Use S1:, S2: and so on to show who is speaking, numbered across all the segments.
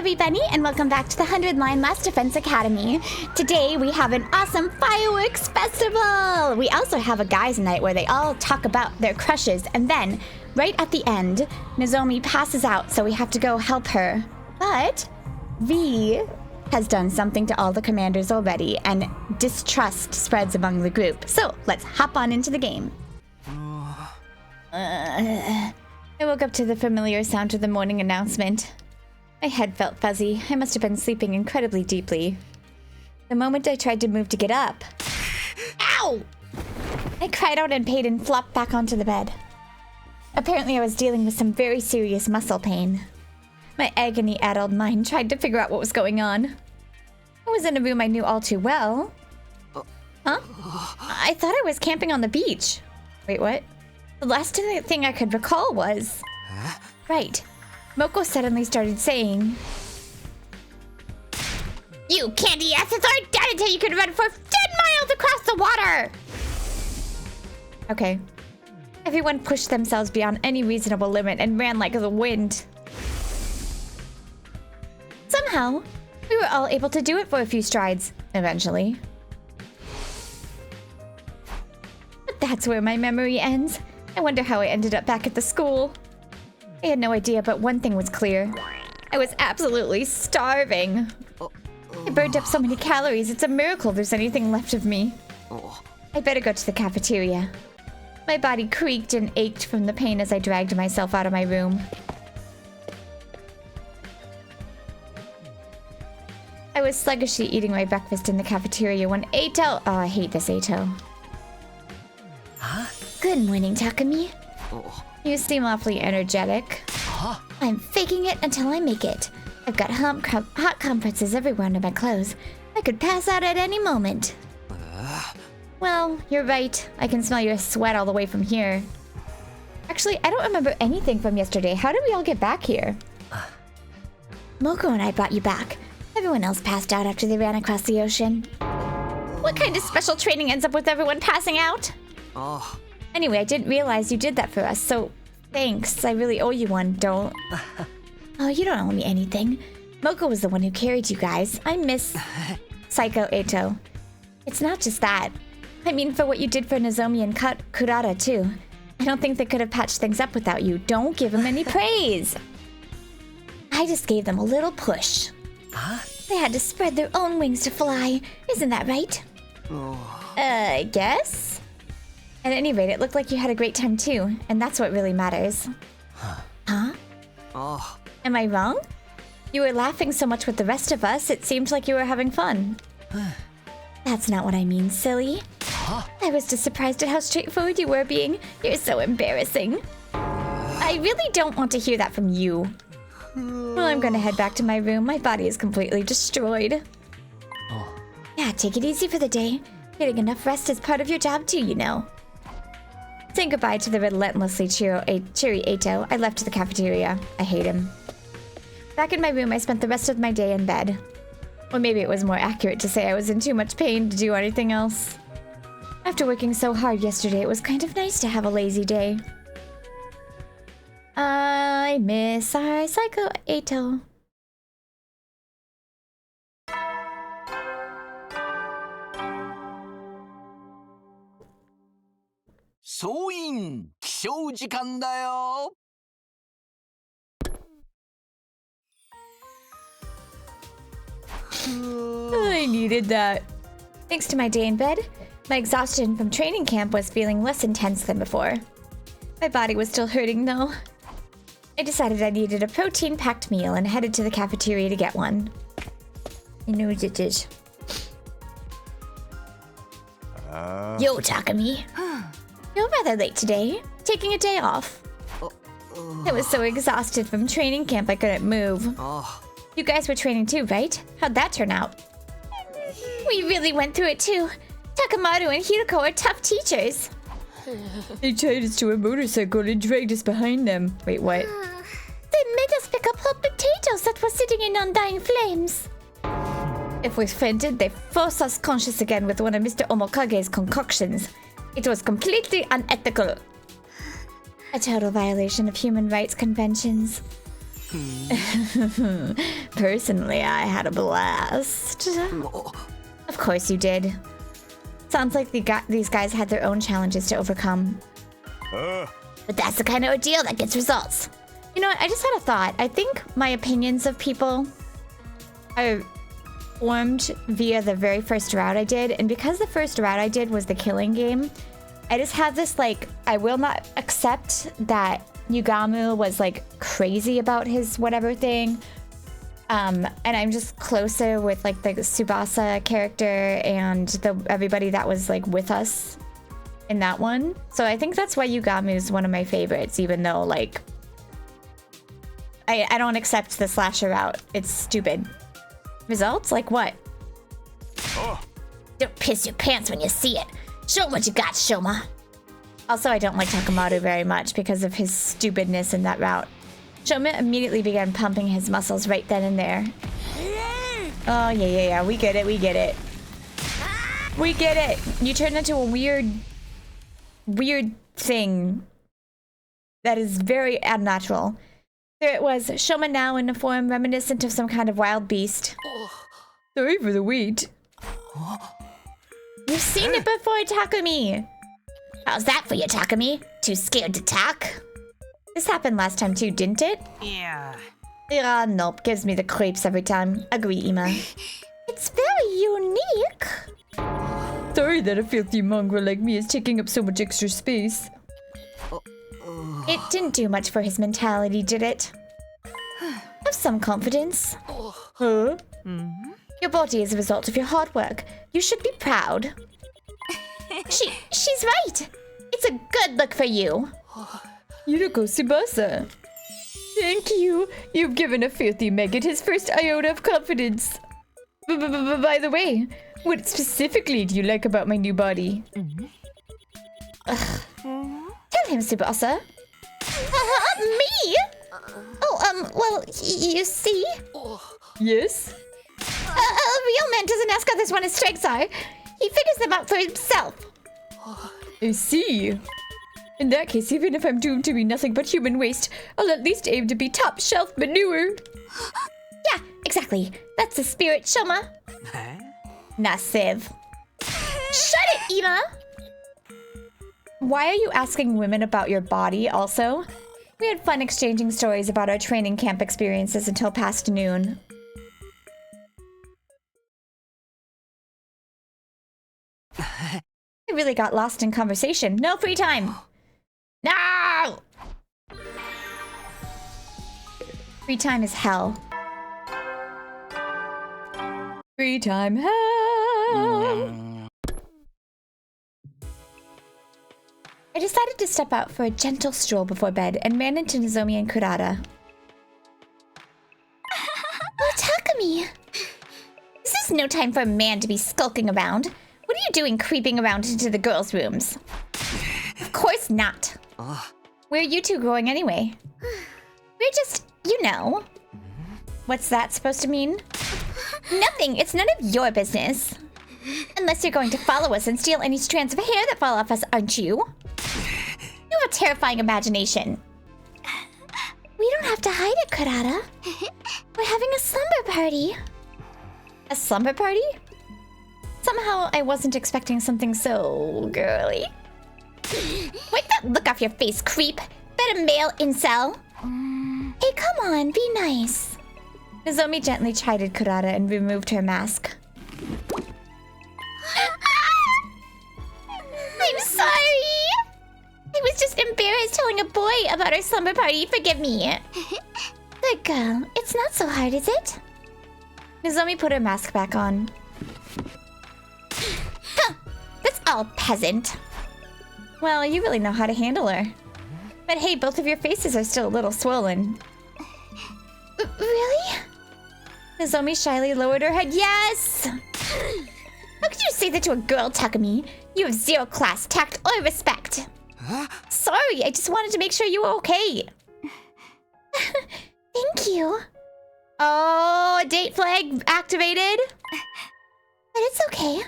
S1: everybody, and welcome back to the 100 Line Last Defense Academy. Today we have an awesome fireworks festival! We also have a guys' night where they all talk about their crushes, and then, right at the end, Nozomi passes out, so we have to go help her. But V has done something to all the commanders already, and distrust spreads among the group. So let's hop on into the game. I woke up to the familiar sound of the morning announcement. My head felt fuzzy. I must have been sleeping incredibly deeply. The moment I tried to move to get up... Ow! I cried out in pain and flopped back onto the bed. Apparently I was dealing with some very serious muscle pain. My agony-addled mind tried to figure out what was going on. I was in a room I knew all too well. Huh? I thought I was camping on the beach. Wait, what? The last thing I could recall was... Right. Moko suddenly started saying... You candy asses aren't dead until you can run for 10 miles across the water! Okay. Everyone pushed themselves beyond any reasonable limit and ran like the wind. Somehow, we were all able to do it for a few strides, eventually. But that's where my memory ends. I wonder how I ended up back at the school. I had no idea, but one thing was clear. I was absolutely starving. I burned up so many calories, it's a miracle there's anything left of me. I better go to the cafeteria. My body creaked and ached from the pain as I dragged myself out of my room. I was sluggishly eating my breakfast in the cafeteria when Eito... Oh, I hate this Eito.
S2: Huh?
S1: Good morning, Takumi. You seem awfully energetic.
S2: Huh?
S1: I'm faking it until I make it. I've got hot compresses everywhere under my clothes. I could pass out at any moment. Well, you're right. I can smell your sweat all the way from here. Actually, I don't remember anything from yesterday. How did we all get back here? Moko and I brought you back. Everyone else passed out after they ran across the ocean. What kind of special training ends up with everyone passing out?
S2: Oh.
S1: Anyway, I didn't realize you did that for us, so thanks. I really owe you one, don't... Oh, you don't owe me anything. Moko was the one who carried you guys. I miss... Psycho Eito. It's not just that. I mean, for what you did for Nozomi and Kurata, too. I don't think they could have patched things up without you. Don't give them any praise. I just gave them a little push.
S2: Huh?
S1: They had to spread their own wings to fly. Isn't that right?
S2: Oh.
S1: I guess. At any rate, it looked like you had a great time too, and that's what really matters. Huh?
S2: Oh.
S1: Am I wrong? You were laughing so much with the rest of us, it seemed like you were having fun. That's not what I mean, silly.
S2: Huh?
S1: I was just surprised at how straightforward you were being. You're so embarrassing. I really don't want to hear that from you. Well, I'm gonna head back to my room. My body is completely destroyed.
S2: Oh.
S1: Yeah, take it easy for the day. Getting enough rest is part of your job too, you know. Saying goodbye to the relentlessly cheery Eito, I left to the cafeteria. I hate him. Back in my room, I spent the rest of my day in bed. Or maybe it was more accurate to say I was in too much pain to do anything else. After working so hard yesterday, it was kind of nice to have a lazy day. I miss our Psycho Eito.
S2: 소인 기쇼時間だよ.
S1: I needed that. Thanks to my day in bed, my exhaustion from training camp was feeling less intense than before. My body was still hurting though. I decided I needed a protein-packed meal and headed to the cafeteria to get one. I know it is. Yo, Takumi. You're rather late today. Taking a day off. I was so exhausted from training camp I couldn't move.
S2: Oh.
S1: You guys were training too, right? How'd that turn out? We really went through it too. Takamaru and Hiruko are tough teachers. They tied us to a motorcycle and dragged us behind them. Wait, what? They made us pick up hot potatoes that were sitting in undying flames. If we fainted, they forced us conscious again with one of Mr. Omokage's concoctions. It was completely unethical. A total violation of human rights conventions. Personally, I had a blast. Of course you did. Sounds like these guys had their own challenges to overcome. But that's the kind of ordeal that gets results. You know what? I just had a thought. I think my opinions of people are formed via the very first route I did. And because the first route I did was the killing game, I just have this, like, I will not accept that Yugamu was, like, crazy about his whatever thing. And I'm just closer with, like, the Tsubasa character and everybody that was, like, with us in that one. So I think that's why Yugamu is one of my favorites, even though, like, I don't accept the slasher route. It's stupid. Results? Like what? Don't piss your pants when you see it. Show 'em what you got, Shoma. Also, I don't like Takumaru very much because of his stupidness in that route. Shoma immediately began pumping his muscles right then and there. Oh, yeah. We get it. We get it. You turned into a weird thing that is very unnatural. There it was, Shoma now in a form reminiscent of some kind of wild beast. Sorry for the wait. You've seen it before, Takumi. How's that for you, Takumi? Too scared to talk? This happened last time too, didn't it?
S3: Yeah.
S1: Nope. Gives me the creeps every time. Agree, Ima. It's very unique. Sorry that a filthy mongrel like me is taking up so much extra space. It didn't do much for his mentality, did it? Have some confidence. Huh? Your body is a result of your hard work. You should be proud. She's right. It's a good look for you. Hiruko Tsubasa. Thank you. You've given a filthy maggot his first iota of confidence. By the way, what specifically do you like about my new body? Tell him, Tsubasa. Me? Oh, well, you see? Yes? A real man doesn't ask others what his strengths are. He figures them out for himself. I see. In that case, even if I'm doomed to be nothing but human waste, I'll at least aim to be top shelf manure. Yeah, exactly. That's the spirit, Shoma. Nah, Civ. Shut it, Ima! Why are you asking women about your body also? We had fun exchanging stories about our training camp experiences until past noon. I really got lost in conversation. No free time! No! Free time is hell. Free time hell! I decided to step out for a gentle stroll before bed and ran into Nozomi and Kurata. Oh, Takumi! This is no time for a man to be skulking around. What are you doing creeping around into the girls' rooms? Of course not. Where are you two going anyway? We're just, you know. What's that supposed to mean? Nothing. It's none of your business. Unless you're going to follow us and steal any strands of hair that fall off us, aren't you? You have a terrifying imagination. We don't have to hide it, Kurata. We're having a slumber party. A slumber party? Somehow I wasn't expecting something so girly. Wipe that look off your face, creep. Better male incel. Hey, come on, be nice. Nozomi gently chided Kurata and removed her mask. I'm sorry. I was just embarrassed telling a boy about our slumber party. Forgive me. Good girl. It's not so hard, is it? Nozomi put her mask back on. Huh. That's all peasant. Well, you really know how to handle her. But hey, both of your faces are still a little swollen. Really? Nozomi shyly lowered her head. Yes! How could you say that to a girl, Takumi? You have zero class, tact, or respect. Sorry, I just wanted to make sure you were okay. Thank you. Oh, date flag activated? But it's okay.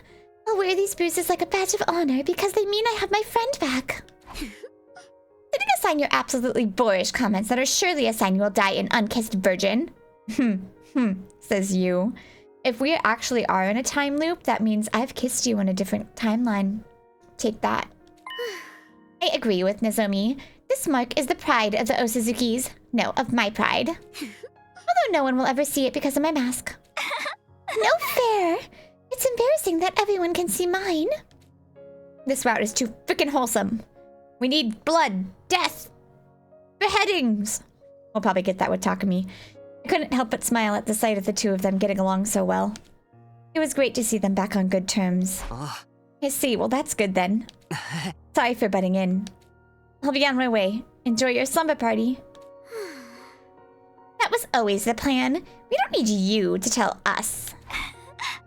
S1: I'll wear these bruises like a badge of honor because they mean I have my friend back. Sitting assign your absolutely boorish comments that are surely a sign you will die an unkissed virgin. Says you. If we actually are in a time loop, that means I've kissed you in a different timeline. Take that. I agree with Nozomi. This mark is the pride of the Osuzukis. No, of my pride. Although no one will ever see it because of my mask. No fair! It's embarrassing that everyone can see mine. This route is too freaking wholesome. We need blood, death, beheadings. We'll probably get that with Takumi. I couldn't help but smile at the sight of the two of them getting along so well. It was great to see them back on good terms. I see, well that's good then. Sorry for butting in. I'll be on my way. Enjoy your slumber party. That was always the plan. We don't need you to tell us.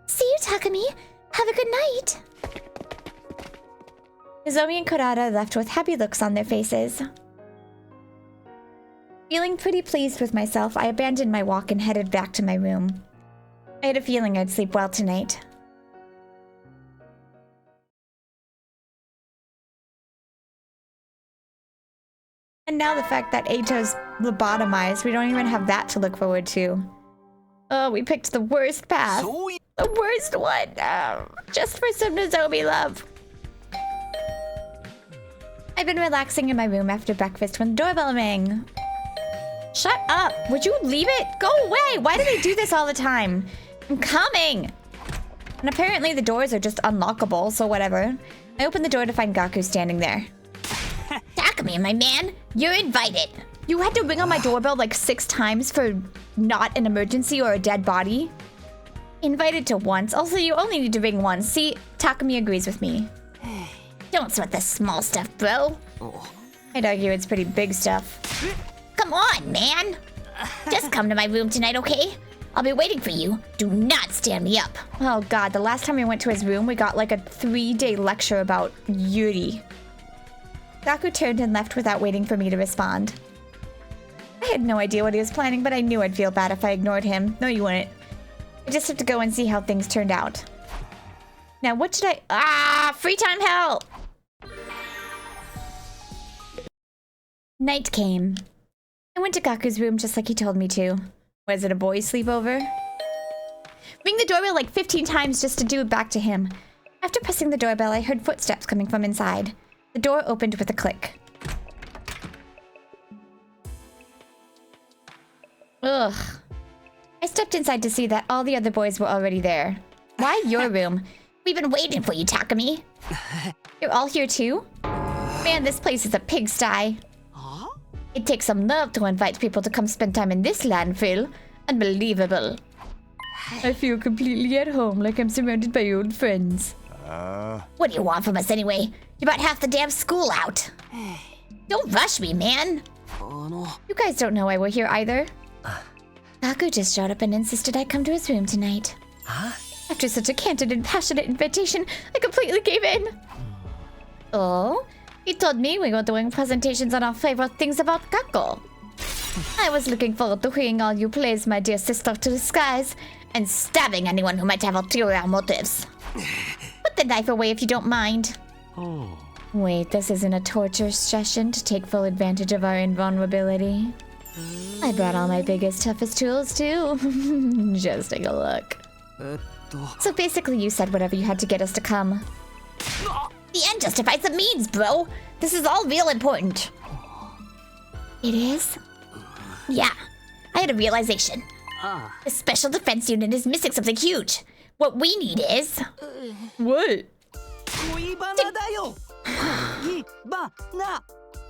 S1: See you, Takumi. Have a good night. Nozomi and Kurata left with happy looks on their faces. Feeling pretty pleased with myself, I abandoned my walk and headed back to my room. I had a feeling I'd sleep well tonight. And now the fact that Eito's lobotomized, we don't even have that to look forward to. Oh, we picked the worst path. The worst one. Just for some Nozomi love. I've been relaxing in my room after breakfast when the doorbell rang. Shut up! Would you leave it? Go away! Why do they do this all the time? I'm coming! And apparently the doors are just unlockable, so whatever. I opened the door to find Gaku standing there. Takumi, my man, you're invited. You had to ring on my doorbell like 6 times for not an emergency or a dead body? Invited to once. Also, you only need to ring once. See, Takumi agrees with me. Don't sweat the small stuff, bro. I'd argue it's pretty big stuff. Come on, man. Just come to my room tonight, okay? I'll be waiting for you. Do not stand me up. Oh god, the last time we went to his room, we got like a 3-day lecture about Yuri. Gaku turned and left without waiting for me to respond. I had no idea what he was planning, but I knew I'd feel bad if I ignored him. No, you wouldn't. I just have to go and see how things turned out. Now, what should I... free time hell! Night came. I went to Gaku's room just like he told me to. Was it a boys' sleepover? Ring the doorbell like 15 times just to do it back to him. After pressing the doorbell, I heard footsteps coming from inside. The door opened with a click. Ugh. I stepped inside to see that all the other boys were already there. Why your room? We've been waiting for you, Takumi. You're all here too? Man, this place is a pigsty. It takes some nerve to invite people to come spend time in this landfill. Unbelievable. I feel completely at home, like I'm surrounded by old friends. What do you want from us anyway? You're about half the damn school out. Don't rush me, man. You guys don't know why we're here either. Gaku just showed up and insisted I come to his room tonight. After such a candid and passionate invitation, I completely gave in. Oh? He told me we were doing presentations on our favorite things about Gaku. I was looking forward to hearing all you praise my dear sister to the skies and stabbing anyone who might have ulterior motives. Put the knife away if you don't mind. Wait, this isn't a torture session to take full advantage of our invulnerability. I brought all my biggest, toughest tools too. Just take a look. So basically you said whatever you had to get us to come. The end justifies the means, bro. This is all real important. It is? Yeah. I had a realization. The Special Defense Unit is missing something huge. What we need is... What?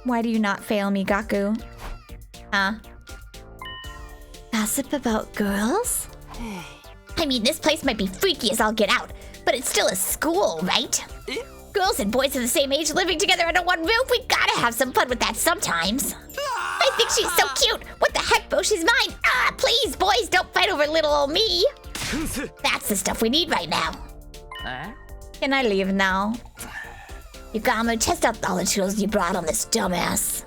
S1: Why do you not fail me, Gaku? Huh? Gossip about girls? I mean, this place might be freaky as all get out, but it's still a school, right? Girls and boys of the same age living together under one roof, we gotta have some fun with that sometimes. I think she's so cute. What the heck, bro? She's mine. Please, boys, don't fight over little old me. That's the stuff we need right now. Can I leave now? Yugamo, test out all the tools you brought on this dumbass.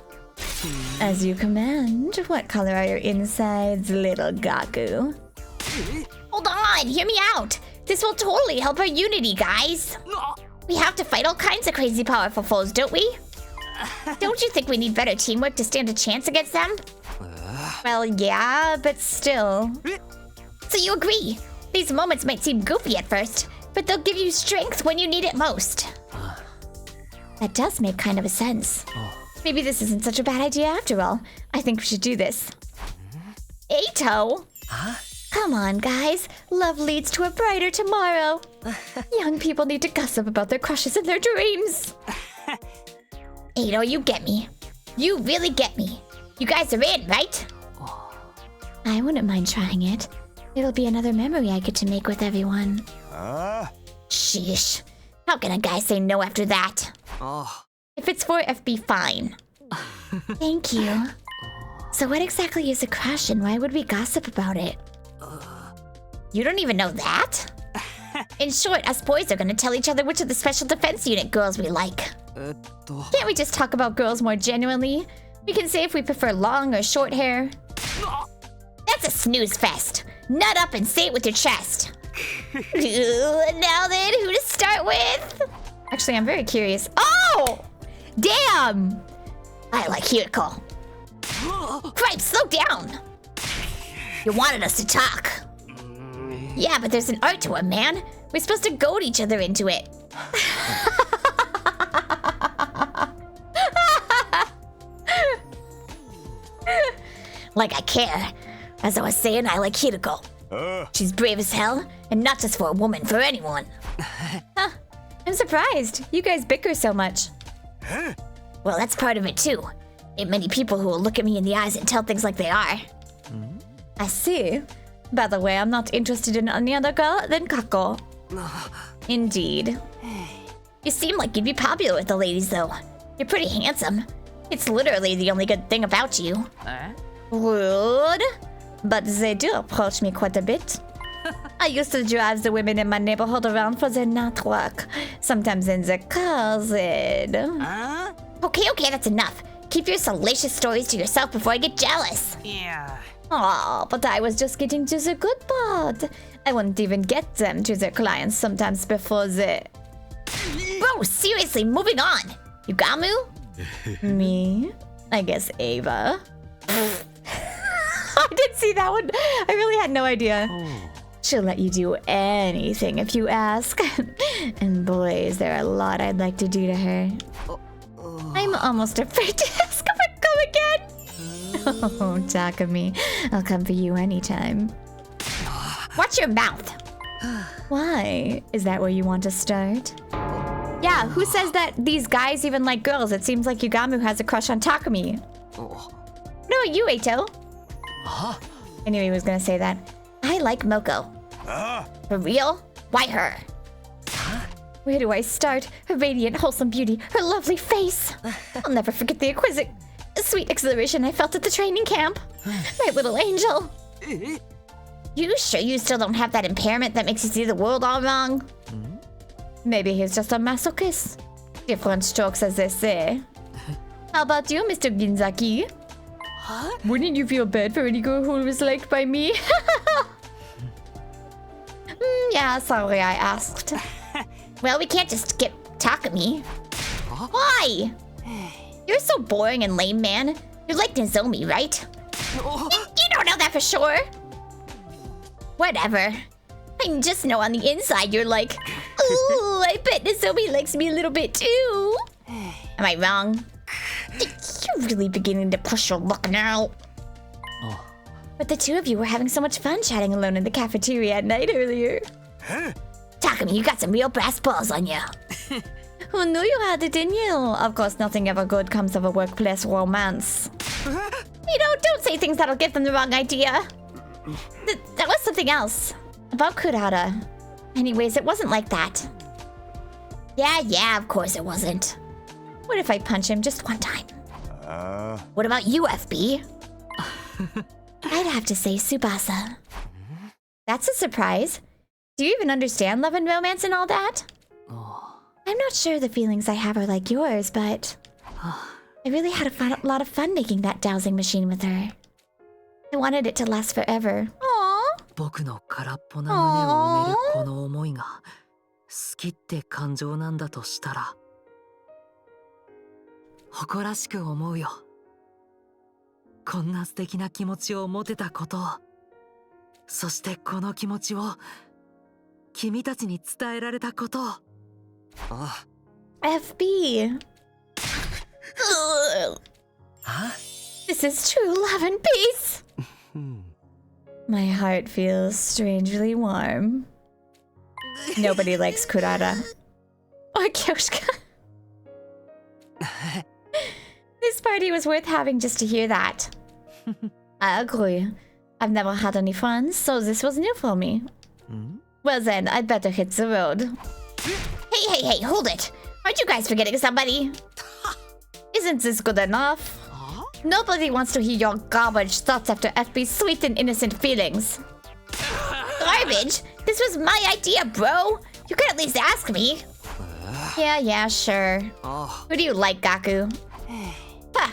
S1: As you command. What color are your insides, little Gaku? Hold on, hear me out. This will totally help our unity, guys. We have to fight all kinds of crazy powerful foes, don't we? Don't you think we need better teamwork to stand a chance against them? Well, yeah, but still. So you agree? These moments might seem goofy at first, but they'll give you strength when you need it most. That does make kind of a sense. Maybe this isn't such a bad idea after all. I think we should do this. Eito! Come on, guys. Love leads to a brighter tomorrow. Young people need to gossip about their crushes and their dreams. Eito, you get me. You really get me. You guys are in, right? I wouldn't mind trying it. It'll be another memory I get to make with everyone. Sheesh. How can a guy say no after that? If it's for FB, fine. Thank you. So what exactly is a crush and why would we gossip about it? You don't even know that? In short, us boys are gonna tell each other which of the Special Defense Unit girls we like. Can't we just talk about girls more genuinely? We can say if we prefer long or short hair. That's a snooze fest. Nut up and say it with your chest. Now then, who to start with? Actually, I'm very curious. Oh! Damn! I like Hiruko. Cripe, slow down! You wanted us to talk. Yeah, but there's an art to it, man. We're supposed to goad each other into it. Like I care. As I was saying, I like Hiruko. She's brave as hell, and not just for a woman, for anyone. Huh. I'm surprised. You guys bicker so much. Well, that's part of it too. Ain't many people who will look at me in the eyes and tell things like they are. I see. By the way, I'm not interested in any other girl than Kako. Indeed. You seem like you'd be popular with the ladies, though. You're pretty handsome. It's literally the only good thing about you. Rude. But they do approach me quite a bit. I used to drive the women in my neighborhood around for their network. Sometimes in their cars. Okay, that's enough. Keep your salacious stories to yourself before I get jealous.
S3: Yeah.
S1: Aw, but I was just getting to the good part. I wouldn't even get them to their clients sometimes before the... Bro, seriously, moving on. Yugamu? Me? I guess Ava. I did see that one. I really had no idea. She'll let you do anything if you ask. And boys, there are a lot I'd like to do to her. I'm almost afraid to ask if I come again. Oh, Takumi. I'll come for you anytime. Watch your mouth. Why? Is that where you want to start? Yeah, who says that these guys even like girls? It seems like Yugamu has a crush on Takumi. No, you, Eito. I knew he was gonna say that. I like Moko. For real? Why her? Where do I start? Her radiant, wholesome beauty, her lovely face. I'll never forget the exquisite, sweet exhilaration I felt at the training camp. My little angel. You sure you still don't have that impairment that makes you see the world all wrong? Maybe he's just a masochist. Different strokes, as they say. How about you, Mr. Ginzaki? Wouldn't you feel bad for any girl who was liked by me? Yeah, sorry I asked. Well, we can't just skip Takumi. Why? You're so boring and lame, man. You're like Nozomi, right? You don't know that for sure. Whatever. I just know on the inside you're like, ooh, I bet Nozomi likes me a little bit too. Am I wrong? You're really beginning to push your luck now. But the two of you were having so much fun chatting alone in the cafeteria at night earlier. Takumi, you got some real brass balls on you. Who knew you had it in you? Of course, nothing ever good comes of a workplace romance. You know, don't say things that'll give them the wrong idea. That was something else. About Kurata. Anyways, it wasn't like that. Yeah, of course it wasn't. What if I punch him just one time? What about you, FB? I'd have to say Tsubasa. That's a surprise. Do you even understand love and romance and all that? I'm not sure the feelings I have are like yours, but... I really had a lot of fun making that dowsing machine with her. I wanted it to last forever. Aww.
S3: 僕の空っぽな胸を埋めるこの思いが好きって感情なんだとしたら誇らしく思うよ。こんな素敵な気持ちを持てたことを、そしてこの気持ちを君たちに伝えられたことを。あ、
S1: FB.
S3: Huh?
S1: This is true love and peace. My heart feels strangely warm. Nobody likes Kurara. Or Kyoshika. This party was worth having just to hear that. I agree. I've never had any friends, so this was new for me. Well then, I'd better hit the road. Hey, hold it! Aren't you guys forgetting somebody? Isn't this good enough? Nobody wants to hear your garbage thoughts after FB's sweet and innocent feelings. Garbage? This was my idea, bro! You could at least ask me. Yeah, sure. Who do you like, Gaku? Huh,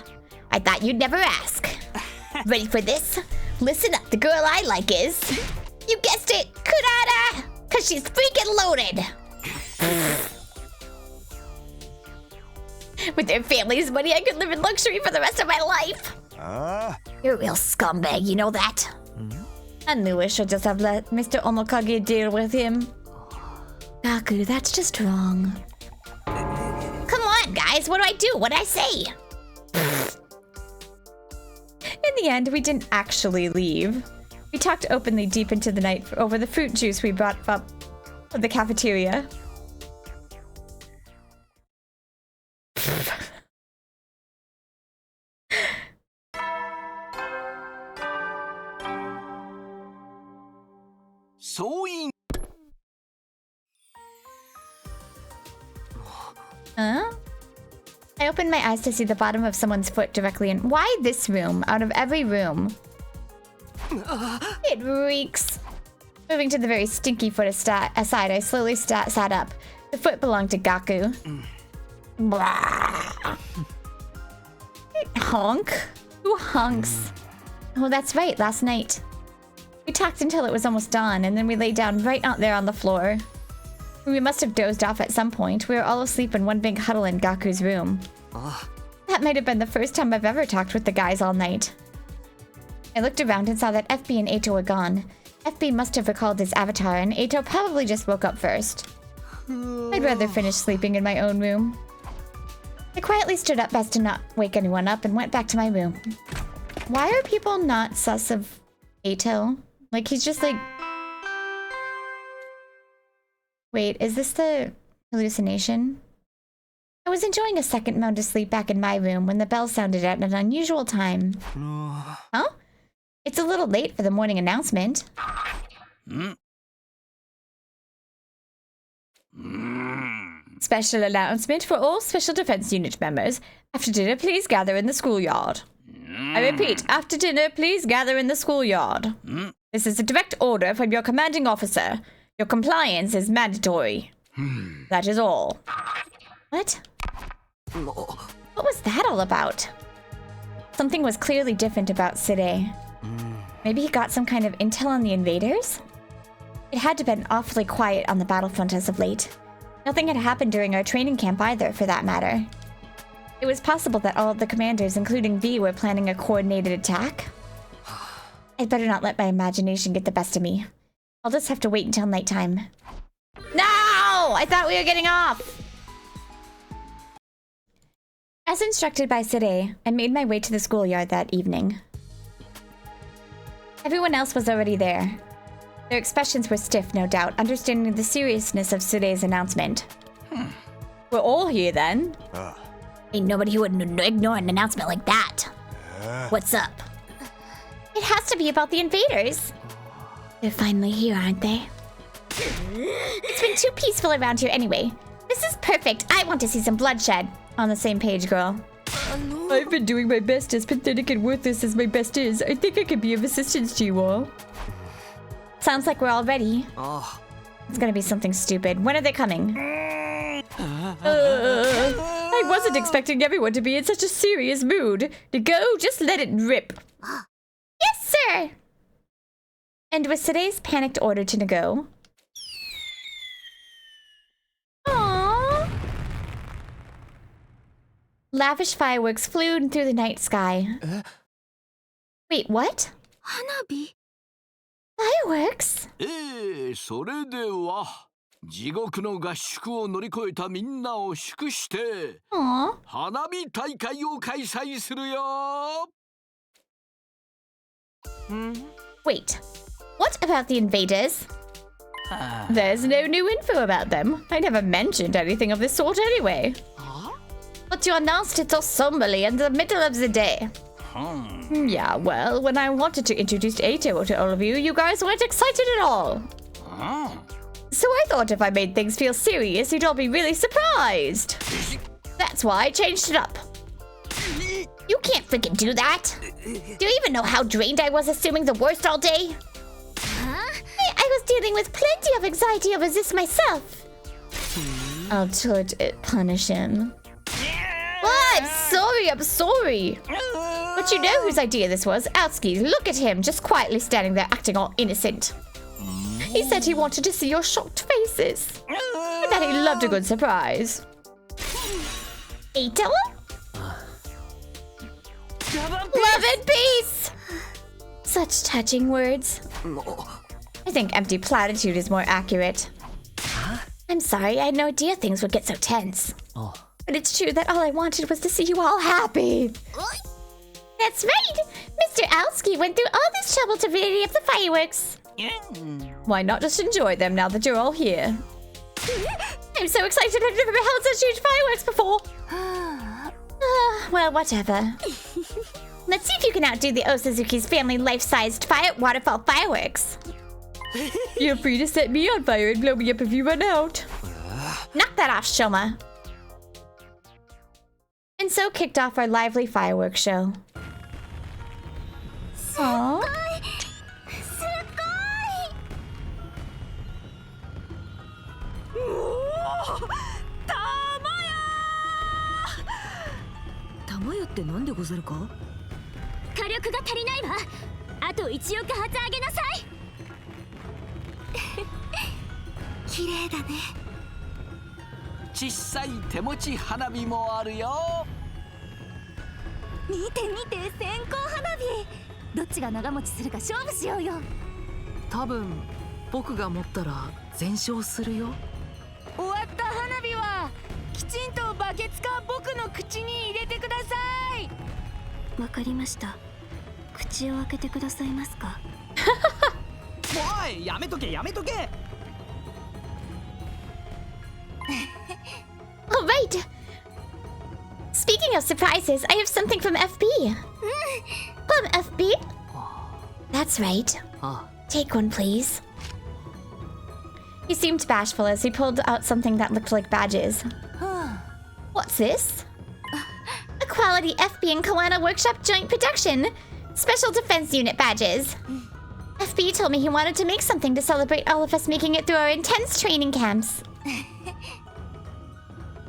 S1: I thought you'd never ask. Ready for this? Listen up, the girl I like is... You guessed it, Kurara! Cause she's freaking loaded! With their family's money, I could live in luxury for the rest of my life! You're a real scumbag, you know that? I knew I should just have let Mr. Omokage deal with him. Gaku, that's just wrong. Come on, guys, what do I do? What'd I say? In the end, we didn't actually leave. We talked openly deep into the night over the fruit juice we brought up from the cafeteria. Huh? I opened my eyes to see the bottom of someone's foot directly in. Why this room? Out of every room. It reeks. Moving to the very stinky foot aside, I slowly sat up. The foot belonged to Gaku. Honk? Who honks? Oh, that's right, last night. We talked until it was almost dawn, and then we lay down right out there on the floor. We must have dozed off at some point. We were all asleep in one big huddle in Gaku's room. That might have been the first time I've ever talked with the guys all night. I looked around and saw that FB and Eito were gone. FB must have recalled his avatar, and Eito probably just woke up first. I'd rather finish sleeping in my own room. I quietly stood up best to not wake anyone up and went back to my room. Why are people not sus of Eito? Like, he's just like... Wait, is this the hallucination? I was enjoying a second moan to sleep back in my room when the bell sounded at an unusual time. Huh? It's a little late for the morning announcement. Special announcement for all Special Defense Unit members. After dinner, please gather in the schoolyard. I repeat, after dinner, please gather in the schoolyard. This is a direct order from your commanding officer. Your compliance is mandatory. That is all. What? What was that all about? Something was clearly different about Side. Maybe he got some kind of intel on the invaders? It had to have been awfully quiet on the battlefront as of late. Nothing had happened during our training camp either, for that matter. It was possible that all of the commanders, including V, were planning a coordinated attack. I'd better not let my imagination get the best of me. I'll just have to wait until nighttime. No! I thought we were getting off! As instructed by Side, I made my way to the schoolyard that evening. Everyone else was already there. Their expressions were stiff, no doubt, understanding the seriousness of Sade's announcement. We're all here, then. Ain't nobody who would ignore an announcement like that. What's up? It has to be about the invaders. They're finally here, aren't they? It's been too peaceful around here anyway. This is perfect. I want to see some bloodshed. On the same page, girl. I've been doing my best, as pathetic and worthless as my best is. I think I can be of assistance to you all. Sounds like we're all ready. It's gonna be something stupid. When are they coming? I wasn't expecting everyone to be in such a serious mood. To go, just let it rip. Yes, sir! And with Sade's panicked order to go. Aww. lavish fireworks flew through the night sky. Wait, what?
S4: 花火
S1: Fireworks?
S2: それでは地獄の合宿を乗り越えたみんなを祝して
S1: Aw.
S2: 花火大会を開催するよ。
S1: Wait, what about the invaders? There's no new info about them. I never mentioned anything of this sort anyway. But you announced it so somberly in the middle of the day. Yeah, well, when I wanted to introduce Eito to all of you, you guys weren't excited at all. So I thought if I made things feel serious, you'd all be really surprised. That's why I changed it up. You can't freaking do that. Do you even know how drained I was assuming the worst all day? I was dealing with plenty of anxiety over this myself. I'll punish him. Oh, I'm sorry. But you know whose idea this was? Aotsky. Look at him, just quietly standing there acting all innocent. He said he wanted to see your shocked faces. And that he loved a good surprise. Eito? Love and peace! Such touching words. I think empty platitude is more accurate. I'm sorry, I had no idea things would get so tense. But it's true that all I wanted was to see you all happy. That's right! Mr. Aotsky went through all this trouble to ready up the fireworks. Why not just enjoy them now that you're all here? I'm so excited, I've never beheld such huge fireworks before. Well, whatever. Let's see if you can outdo the Osazuki's family life-sized waterfall fireworks. You're free to set me on fire and blow me up if you run out. Knock that off, Shoma. And so kicked off our lively fireworks show. Aww.
S4: 玉屋ってなんでござるか？火力が足りないわ。あと1億発上げなさい。綺麗だね。
S2: 小さい手持ち花火もあるよ。
S4: 見て見て、線香花火。どっちが長持ちするか勝負しようよ。
S3: 多分僕が持ったら全焼するよ。
S5: 終わった花火はきちんとバケツか僕の口に入れてください。
S4: わかりました。口を開けてくださいますか。
S6: おい、やめとけやめとけ。
S1: All right. Speaking of surprises, I have something from FB. From FB? That's right. Take one, please. He seemed bashful as he pulled out something that looked like badges. What's this? A quality FB and Kawana Workshop joint production. Special Defense Unit badges. FB told me he wanted to make something to celebrate all of us making it through our intense training camps.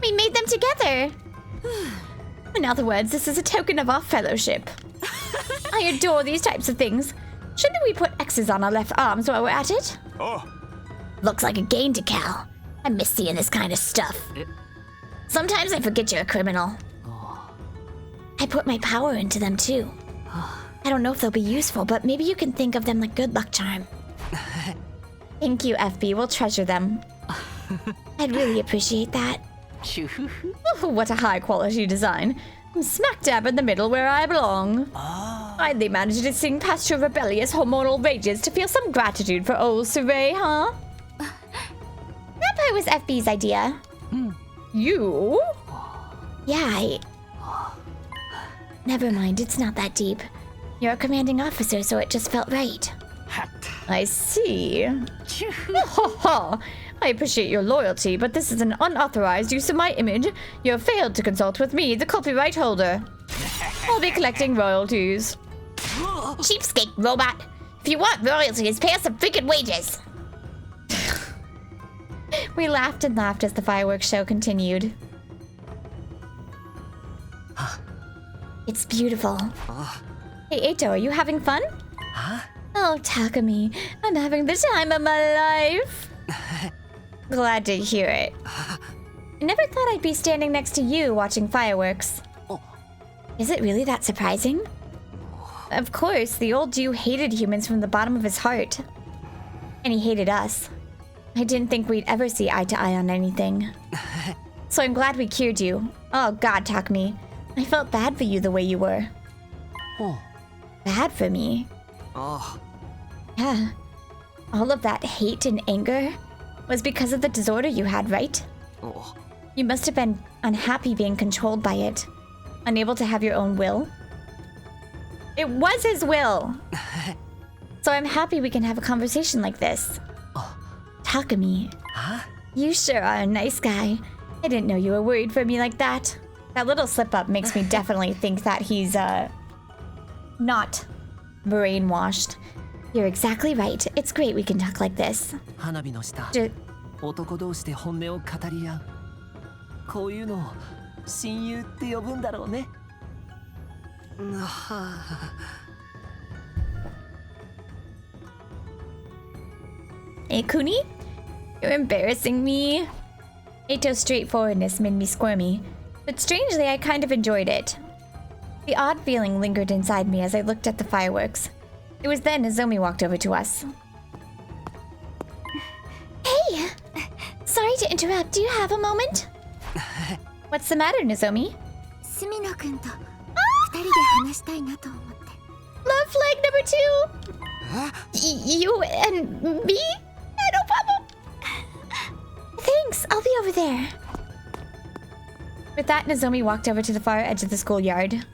S1: We made them together. In other words, this is a token of our fellowship. I adore these types of things. Shouldn't we put X's on our left arms while we're at it? Looks like a gain decal. I miss seeing this kind of stuff. Sometimes I forget you're a criminal. I put my power into them too. I don't know if they'll be useful, but maybe you can think of them like good luck charm. Thank you, FB. We'll treasure them. I'd really appreciate that. Oh, what a high-quality design. I'm smack dab in the middle where I belong. Finally managed to sing past your rebellious hormonal rages to feel some gratitude for old Survey, huh? That part was FB's idea. You? Yeah, Never mind, it's not that deep. You're a commanding officer, so it just felt right. I see. I appreciate your loyalty, but this is an unauthorized use of my image. You have failed to consult with me, the copyright holder. I'll be collecting royalties. Cheapskate, robot. If you want royalties, pay us some freaking wages. We laughed and laughed as the fireworks show continued. It's beautiful. Hey, Eito, are you having fun? Oh, Takumi, I'm having the time of my life. Glad to hear it. I never thought I'd be standing next to you watching fireworks. Is it really that surprising? Of course, the old Jew hated humans from the bottom of his heart. And he hated us. I didn't think we'd ever see eye to eye on anything. So I'm glad we cured you. Oh god, Takumi. I felt bad for you the way you were.
S6: Oh.
S1: Bad for me?
S6: Oh.
S1: Yeah. All of that hate and anger was because of the disorder you had, right?
S6: Oh.
S1: You must have been unhappy being controlled by it. Unable to have your own will. It was his will! So I'm happy we can have a conversation like this. Takumi.
S6: Huh?
S1: You sure are a nice guy. I didn't know you were worried for me like that. That little slip-up makes me definitely think that he's, not brainwashed. You're exactly right. It's great we can talk like this.
S6: 花火の下、男同士で本音を語り合う。こういうのを親友って呼ぶんだろうね。
S1: Hey, Kuni? You're embarrassing me. Eito's straightforwardness made me squirmy, but strangely I kind of enjoyed it. The odd feeling lingered inside me as I looked at the fireworks. It was then Nozomi walked over to us. Hey! Sorry to interrupt. Do you have a moment? What's the matter, Nozomi?
S4: スミノ君と二人で話したいなと思って。
S1: Love flag number 2! You and me? No problem. Thanks, I'll be over there. With that, Nozomi walked over to the far edge of the schoolyard.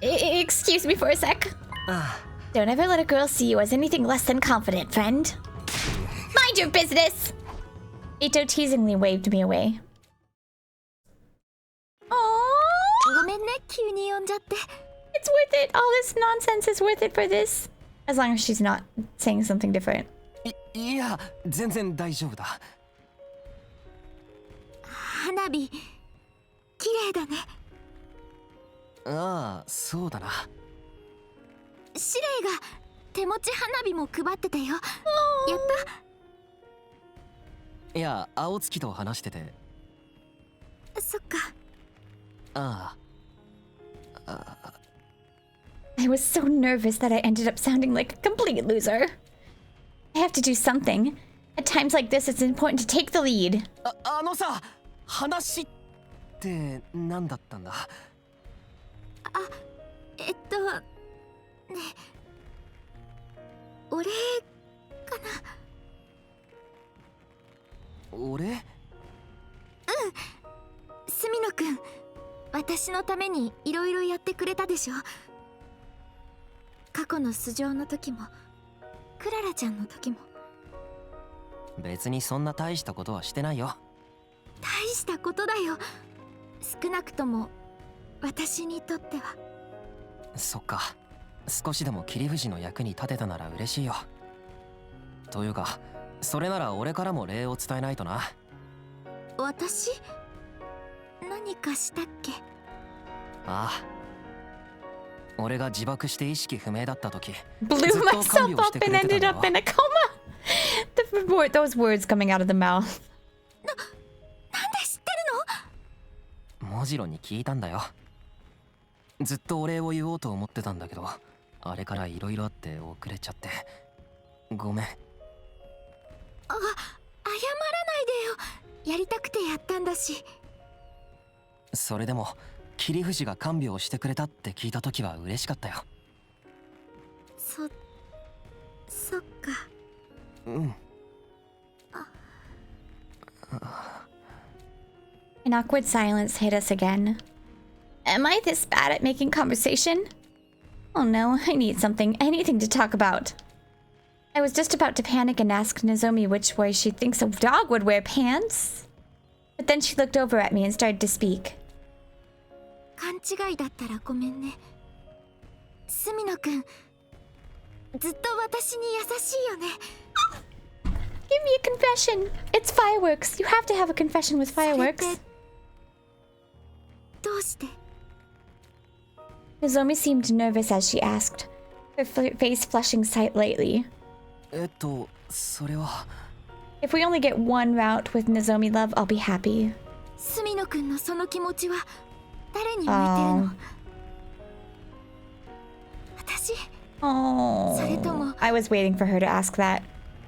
S1: Excuse me for a sec. Don't ever let a girl see you as anything less than confident, friend. Mind your business! Eito teasingly waved me away. Aww.
S4: ごめんね、急に呼んじゃって。
S1: It's worth it. All this nonsense is worth it for this. As long as she's not saying something different.
S6: いや、全然大丈夫だ。
S4: 花火、綺麗だね。
S6: ああ、そうだな。
S4: シレイが手持ち花火も配ってたよ。やった？
S6: いや、青月と話してて。
S4: そっか。
S6: ああ。
S1: I was so nervous that I ended up sounding like a complete loser. I have to do something. At times like this, it's important to take the lead.
S6: あのさ、話って何だったんだ？
S4: ね、お礼かな。
S6: お礼？
S4: スミノ君、私のためにいろいろやってくれたでしょ。過去の素性の時も、クララちゃんの時も。
S6: 別にそんな大したことはしてないよ。
S4: 大したことだよ。少なくとも私にとっては。
S6: そっか。少しでも切藤の役に立てたなら嬉しいよ。というか、それなら俺からも礼を伝えないとな。
S4: 私？何かしたっけ？
S6: ああ。俺が自爆して意識不明だった時、
S1: Blew myself up and ended up in a coma. Those words coming out of the mouth.
S4: なんで知ってるの？
S6: モジロに聞いたんだよ。ずっとお礼を言おうと思ってたんだけど、あれからいろいろあって遅れちゃって。ごめん。
S4: 謝らないでよ。やりたくてやったんだし。
S6: それでも切藤が看病してくれたって聞いた時は嬉しかったよ。
S4: そっか。
S6: うん。
S1: An awkward silence hit us again. Am I this bad at making conversation? Oh no, I need anything to talk about. I was just about to panic and ask Nozomi which way she thinks a dog would wear pants. But then she looked over at me and started to speak.
S4: 勘違いだったらごめんね。スミノ君、ずっと私に優しいよね。
S1: Give me a confession. It's fireworks. You have to have a confession with fireworks.
S4: どうして？
S1: Nozomi seemed nervous as she asked, her face flushing slightly.
S6: それは。
S1: If we only get one route with Nozomi love, I'll be happy.
S4: スミノ君のその気持ちは誰に向いてるの？私
S1: Oh.
S4: それとも
S1: I was waiting for her to ask that.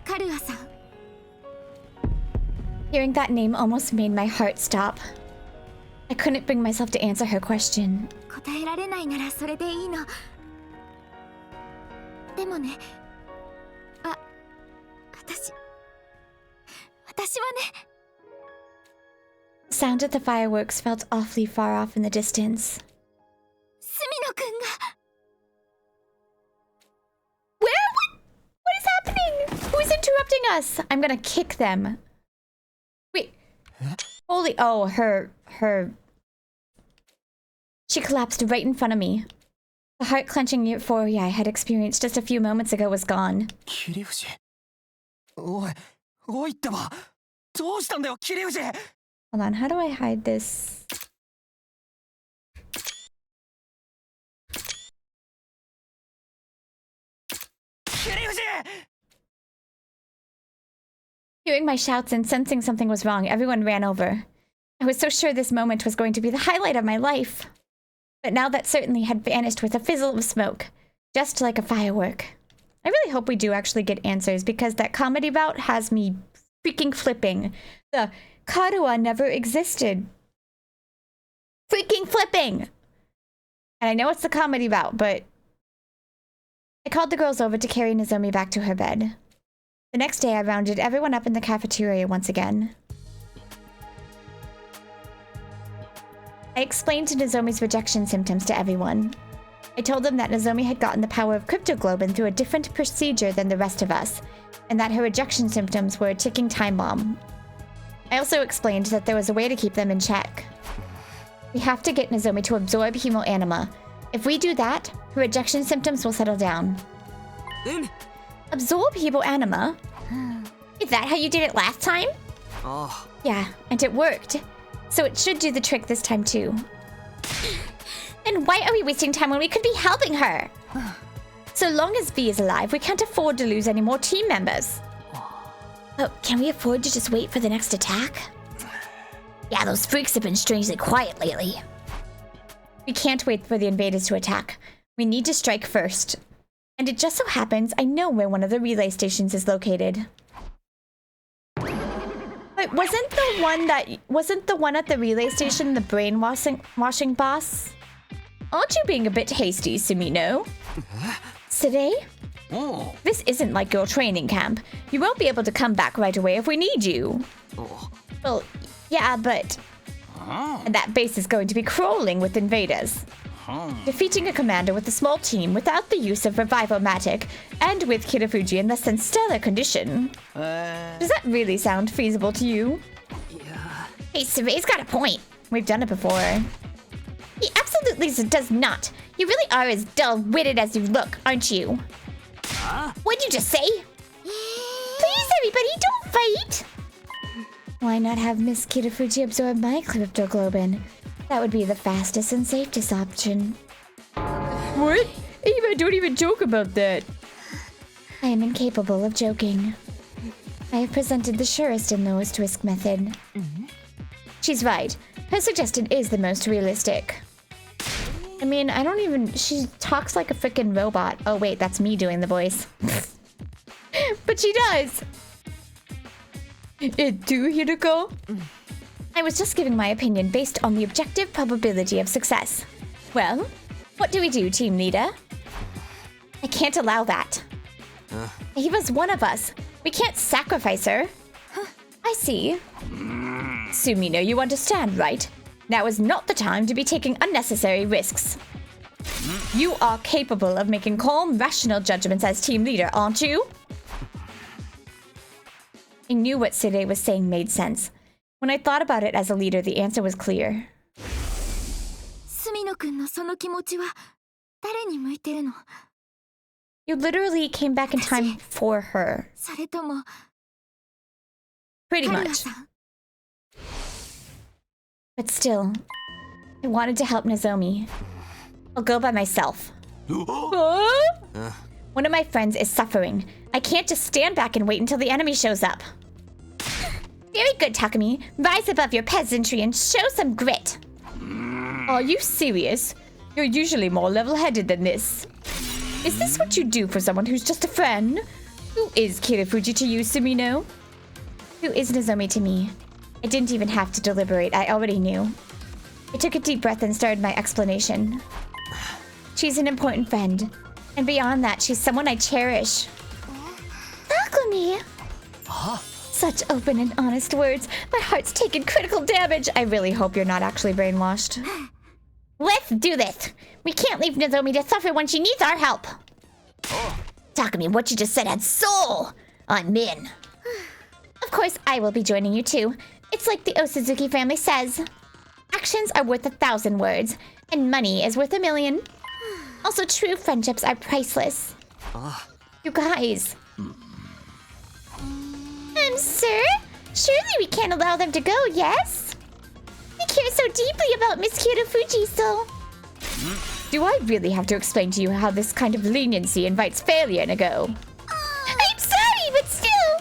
S4: カルアさん
S1: Hearing that name almost made my heart stop. I couldn't bring myself to answer her question.
S4: 答えられないならそれでいいの。でもね、私はね。
S1: The sound of the fireworks felt awfully far off in the distance.
S4: スミノくんが
S1: Where? What is happening? Who is interrupting us? I'm gonna kick them. Wait. Holy. Oh, her. She collapsed right in front of me. The heart-clenching euphoria I had experienced just a few moments ago was gone.
S6: 切り藤おいってばどうしたんだよ切り藤
S1: Hold on, how do I hide this? Hearing my shouts and sensing something was wrong, everyone ran over. I was so sure this moment was going to be the highlight of my life. But now that certainly had vanished with a fizzle of smoke, just like a firework. I really hope we do actually get answers, because that comedy bout has me freaking flipping. The Karuwa never existed. Freaking flipping! And I know it's the comedy bout, but I called the girls over to carry Nozomi back to her bed. The next day, I rounded everyone up in the cafeteria once again. I explained Nozomi's rejection symptoms to everyone. I told them that Nozomi had gotten the power of cryptoglobin through a different procedure than the rest of us, and that her rejection symptoms were a ticking time bomb. I also explained that there was a way to keep them in check. We have to get Nozomi to absorb hemo anima. If we do that, her rejection symptoms will settle down. Absorb hemo anima? Is that how you did it last time?
S6: Oh.
S1: Yeah, and it worked. So it should do the trick this time too. Then why are we wasting time when we could be helping her? So long as V is alive, we can't afford to lose any more team members. Oh, can we afford to just wait for the next attack? Yeah, those freaks have been strangely quiet lately. We can't wait for the invaders to attack. We need to strike first. And it just so happens I know where one of the relay stations is located. Wait, wasn't the one at the relay station the brainwashing boss? Aren't you being a bit hasty, Sumino? Today?
S6: Oh.
S1: This isn't like your training camp. You won't be able to come back right away if we need you.
S6: Oh.
S1: Well, yeah, but... And that base is going to be crawling with invaders. Defeating a commander with a small team without the use of Revival-Matic and with Kirafuji in less than stellar condition. Does that really sound feasible to you?
S6: Yeah.
S1: Hey, Survey's got a point. We've done it before. He absolutely does not. You really are as dull-witted as you look, aren't you? What'd you just say? Please, everybody, don't fight! Why not have Miss Kirafuji absorb my cryptoglobin? That would be the fastest and safest option. What? Eva, don't even joke about that. I am incapable of joking. I have presented the surest and lowest risk method. She's right. Her suggestion is the most realistic. I mean, she talks like a freaking robot. Oh wait, that's me doing the voice. But she does. It do, Hiruko? I was just giving my opinion based on the objective probability of success. Well, what do we do, team leader? I can't allow that. Eva's one of us. We can't sacrifice her. I see. Sumino, you understand, right? Now is not the time to be taking unnecessary risks. You are capable of making calm, rational judgments as team leader, aren't you? I knew what Sire was saying made sense. When I thought about it as a leader, the answer was clear.
S4: スミノ君のその気持ちは誰に向いてるの?
S1: You literally came back in time for her.
S4: それとも
S1: Pretty
S4: カルア
S1: much.
S4: さん
S1: But still, I wanted to help Nozomi. I'll go by myself. One of my friends is suffering. I can't just stand back and wait until the enemy shows up. Very good, Takumi. Rise above your peasantry and show some grit. Are you serious? You're usually more level-headed than this. Is this what you do for someone who's just a friend? Who is Kirifuji to you, Sumino? Who is Nozomi to me? I didn't even have to deliberate. I already knew. I took a deep breath and started my explanation. She's an important friend. And beyond that, she's someone I cherish. Takumi! Such open and honest words. My heart's taken critical damage. I really hope you're not actually brainwashed. Let's do this. We can't leave Nozomi to suffer when she needs our help. Takumi, what you just said had soul. I'm in. Of course, I will be joining you too. It's like the Osazuki family says. Actions are worth 1,000 words, and money is worth 1,000,000. Also, true friendships are priceless. You guys. Sir? Surely we can't allow them to go, yes? We care so deeply about Miss Kirifuji, so... Do I really have to explain to you how this kind of leniency invites failure, Nago? I'm sorry, but still...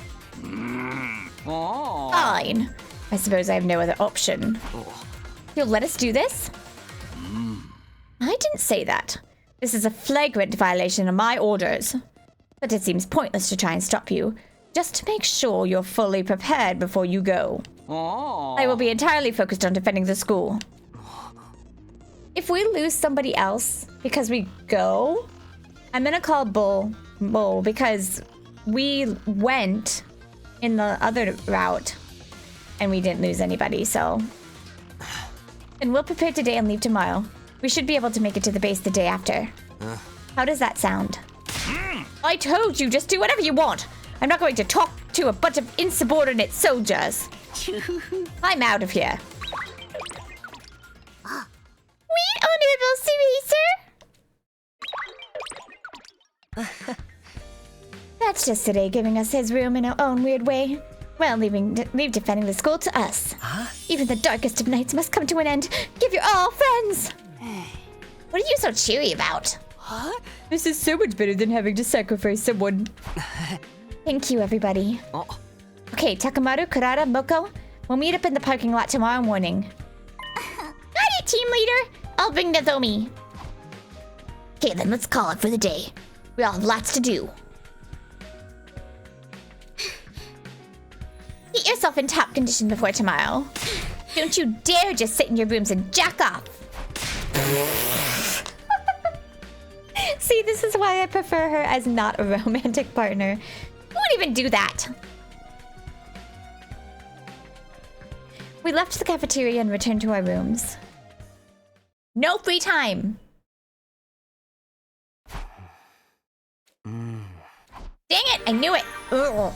S1: Fine. I suppose I have no other option. You'll let us do this? I didn't say that. This is a flagrant violation of my orders. But it seems pointless to try and stop you. Just to make sure you're fully prepared before you go. I will be entirely focused on defending the school. If we lose somebody else because we go, I'm gonna call Bull because we went in the other route and we didn't lose anybody, so. And we'll prepare today and leave tomorrow. We should be able to make it to the base the day after. How does that sound? I told you, just do whatever you want. I'm not going to talk to a bunch of insubordinate soldiers. I'm out of here. Wait, Honorable Sir. That's just today giving us his room in our own weird way. Well, leave defending the school to us. Even the darkest of nights must come to an end. Give your all, friends. What are you so cheery about? This is so much better than having to sacrifice someone. Thank you, everybody. Okay, Takamaru, Kurata, Moko, we'll meet up in the parking lot tomorrow morning. Got it, team leader. I'll bring Nozomi. Okay, then let's call it for the day. We all have lots to do. Get yourself in top condition before tomorrow. Don't you dare just sit in your rooms and jack off. See, this is why I prefer her as not a romantic partner. Who would even do that? We left the cafeteria and returned to our rooms. No free time! Dang it, I knew it! Ugh.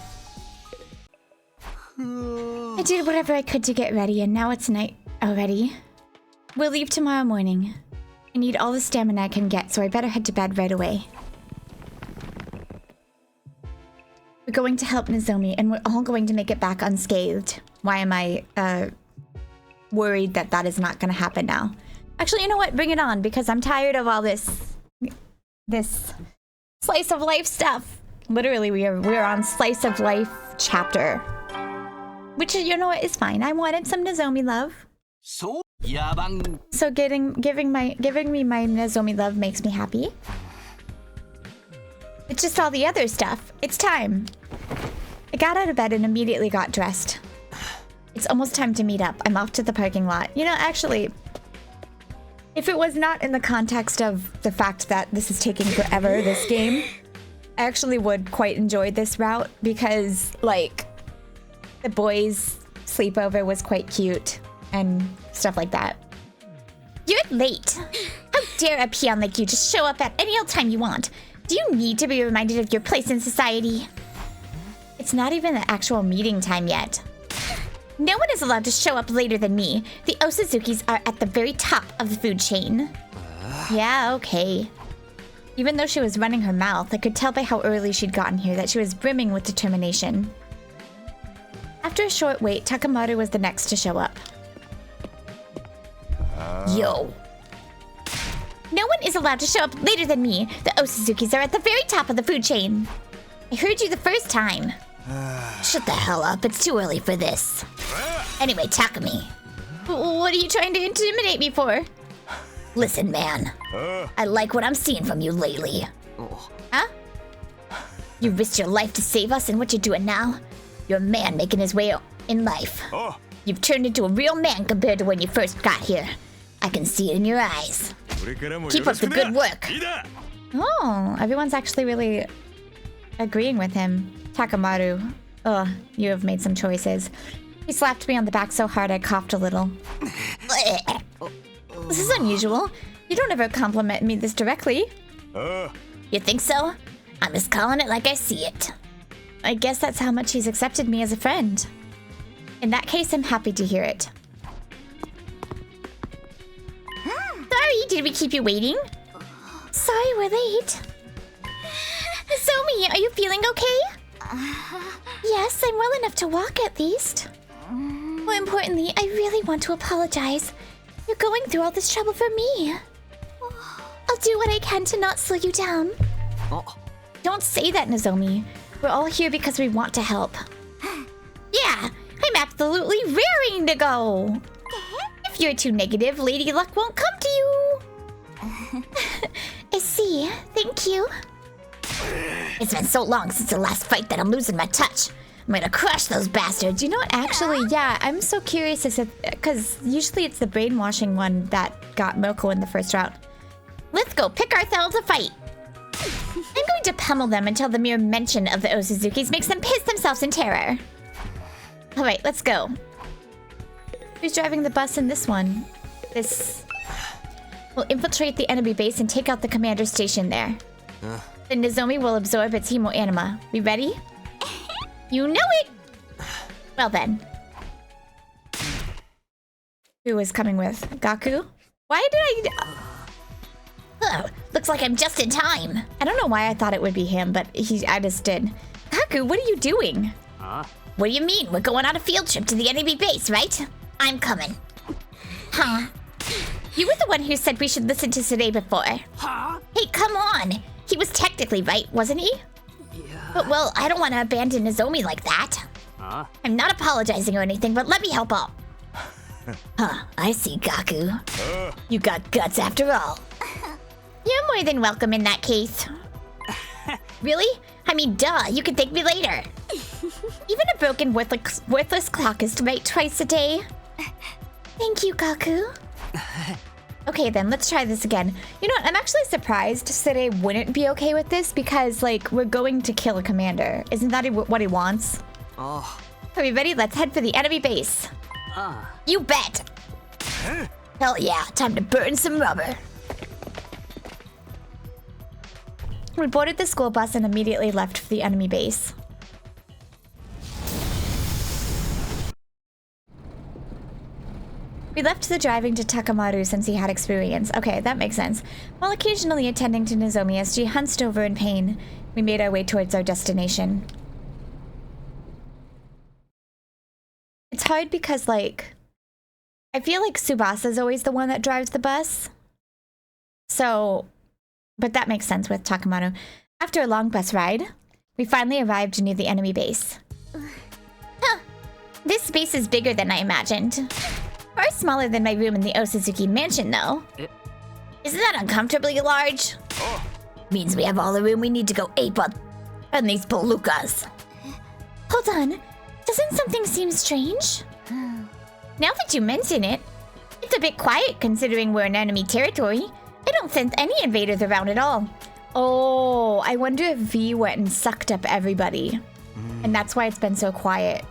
S1: I did whatever I could to get ready, and now it's night already. We'll leave tomorrow morning. I need all the stamina I can get, so I better head to bed right away. We're going to help Nozomi, and we're all going to make it back unscathed. Why am I worried that that is not going to happen now? Actually, you know what? Bring it on, because I'm tired of all this slice of life stuff. Literally, we're on slice of life chapter, which, you know what, is fine. I wanted some Nozomi love. So giving me my Nozomi love makes me happy. It's just all the other stuff. It's time. I got out of bed and immediately got dressed. It's almost time to meet up. I'm off to the parking lot. You know, actually, if it was not in the context of the fact that this is taking forever, this game, I actually would quite enjoy this route because, like, the boys' sleepover was quite cute and stuff like that. You're late. How dare a peon like you just show up at any old time you want? Do you need to be reminded of your place in society? It's not even the actual meeting time yet. No one is allowed to show up later than me. The Osazukis are at the very top of the food chain. Yeah, okay. Even though she was running her mouth, I could tell by how early she'd gotten here that she was brimming with determination. After a short wait, Takamaru was the next to show up. Yo. No one is allowed to show up later than me. The Osazukis are at the very top of the food chain. I heard you the first time. Shut the hell up, it's too early for this. Anyway, Takumi. What are you trying to intimidate me for? Listen, man. I like what I'm seeing from you lately. Huh? You risked your life to save us, and what you're doing now? You're a man making his way in life. You've turned into a real man compared to when you first got here. I can see it in your eyes. Keep up the good work. Oh, everyone's actually really agreeing with him. Takamaru. Ugh, you have made some choices. He slapped me on the back so hard I coughed a little. This is unusual. You don't ever compliment me this directly. You think so? I'm just calling it like I see it. I guess that's how much he's accepted me as a friend. In that case, I'm happy to hear it. Sorry, did we keep you waiting? Sorry, we're late. Nozomi, are you feeling okay? Yes, I'm well enough to walk at least. More importantly, I really want to apologize. You're going through all this trouble for me. I'll do what I can to not slow you down. Don't say that, Nozomi. We're all here because we want to help. Yeah, I'm absolutely raring to go. If you're too negative, Lady Luck won't come to you. I see. Thank you. It's been so long since the last fight that I'm losing my touch. I'm gonna crush those bastards. You know what? Actually, yeah, I'm so curious as if, because usually it's the brainwashing one that got Moko in the first round. Let's go pick ourselves a fight. I'm going to pummel them until the mere mention of the Osuzukis makes them piss themselves in terror. Alright, let's go. Who's driving the bus in this one? This... We'll infiltrate the enemy base and take out the commander's station there. Then Nozomi will absorb its hemo anima. We ready? You know it! Well then. Who is coming with? Gaku? Why did I... looks like I'm just in time. I don't know why I thought it would be him, but I just did. Gaku, what are you doing? What do you mean? We're going on a field trip to the enemy base, right? I'm coming. Huh? You were the one who said we should listen to Sade before. Hey, come on! He was technically right, wasn't he? Yeah. But, well, I don't want to abandon Nozomi like that. I'm not apologizing or anything, but let me help out. I see, Gaku. You got guts after all. You're more than welcome in that case. Really? I mean, duh, you can thank me later. Even a broken, worthless clock is right twice a day. Thank you, Gaku. Okay, then, let's try this again. You know what? I'm actually surprised Sade wouldn't be okay with this because, like, we're going to kill a commander. Isn't that what he wants? Are we ready? Let's head for the enemy base. You bet. Hell yeah, time to burn some rubber. We boarded the school bus and immediately left for the enemy base. We left the driving to Takamaru since he had experience. Okay, that makes sense. While occasionally attending to Nozomi as she hunched over in pain, we made our way towards our destination. It's hard because, like, I feel like Tsubasa's always the one that drives the bus. So, but that makes sense with Takamaru. After a long bus ride, we finally arrived near the enemy base. Huh. This base is bigger than I imagined. Far smaller than my room in the Osuzuki mansion, though. Isn't that uncomfortably large? Means we have all the room we need to go ape on these palookas. Hold on. Doesn't something seem strange? Now that you mention it, it's a bit quiet considering we're in enemy territory. I don't sense any invaders around at all. Oh, I wonder if V went and sucked up everybody. And that's why it's been so quiet.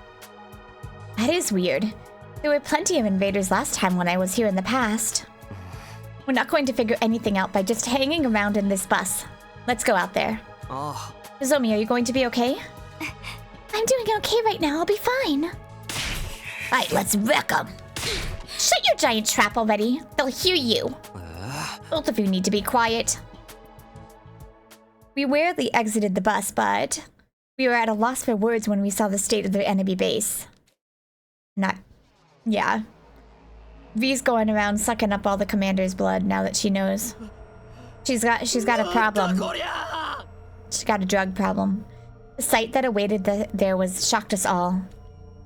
S1: That is weird. There were plenty of invaders last time when I was here in the past. We're not going to figure anything out by just hanging around in this bus. Let's go out there. Nozomi, are you going to be okay? I'm doing okay right now. I'll be fine. Alright, let's wreck them. Shut your giant trap already. They'll hear you. Both of you need to be quiet. We warily exited the bus, but we were at a loss for words when we saw the state of the enemy base. Yeah. V's going around sucking up all the commander's blood now that she knows. She's got a problem. She's got a drug problem. The sight that awaited there shocked us all.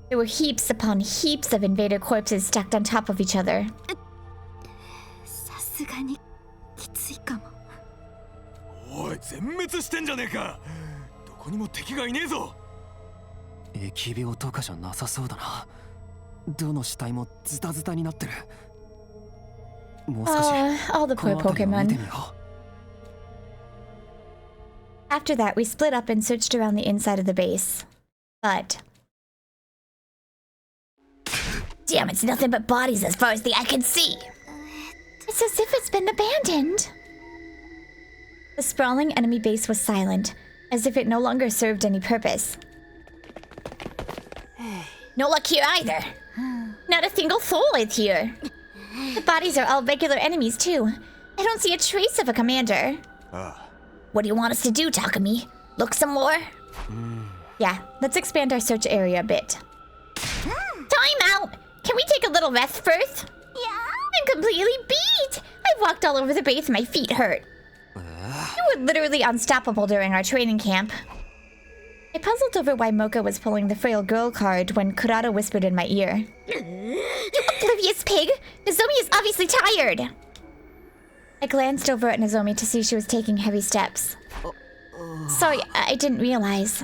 S1: There were heaps upon heaps of invader corpses stacked on top of each other.
S7: おい全滅してんじゃねえか。どこにも敵がいねえぞ。
S6: 疫病とかじゃなさそうだな。どの死体もズタズタになってる。もう少し
S1: all the
S6: こ
S1: poor
S6: の辺りを見てみ
S1: Pokemon.
S6: よ
S1: After that, we split up and searched around the inside of the base. But... Damn, it's nothing but bodies as far as the eye can see. It's as if it's been abandoned. The sprawling enemy base was silent, as if it no longer served any purpose. No luck here either. Not a single soul is here. The bodies are all regular enemies too. I don't see a trace of a commander. What do you want us to do, Takumi? Look some more? Yeah, let's expand our search area a bit. Time out! Can we take a little rest first? Yeah? I'm completely beat! I've walked all over the base and my feet hurt. You were literally unstoppable during our training camp. I puzzled over why Mocha was pulling the frail girl card when Kurata whispered in my ear. You oblivious pig! Nozomi is obviously tired! I glanced over at Nozomi to see she was taking heavy steps. Sorry, I didn't realize.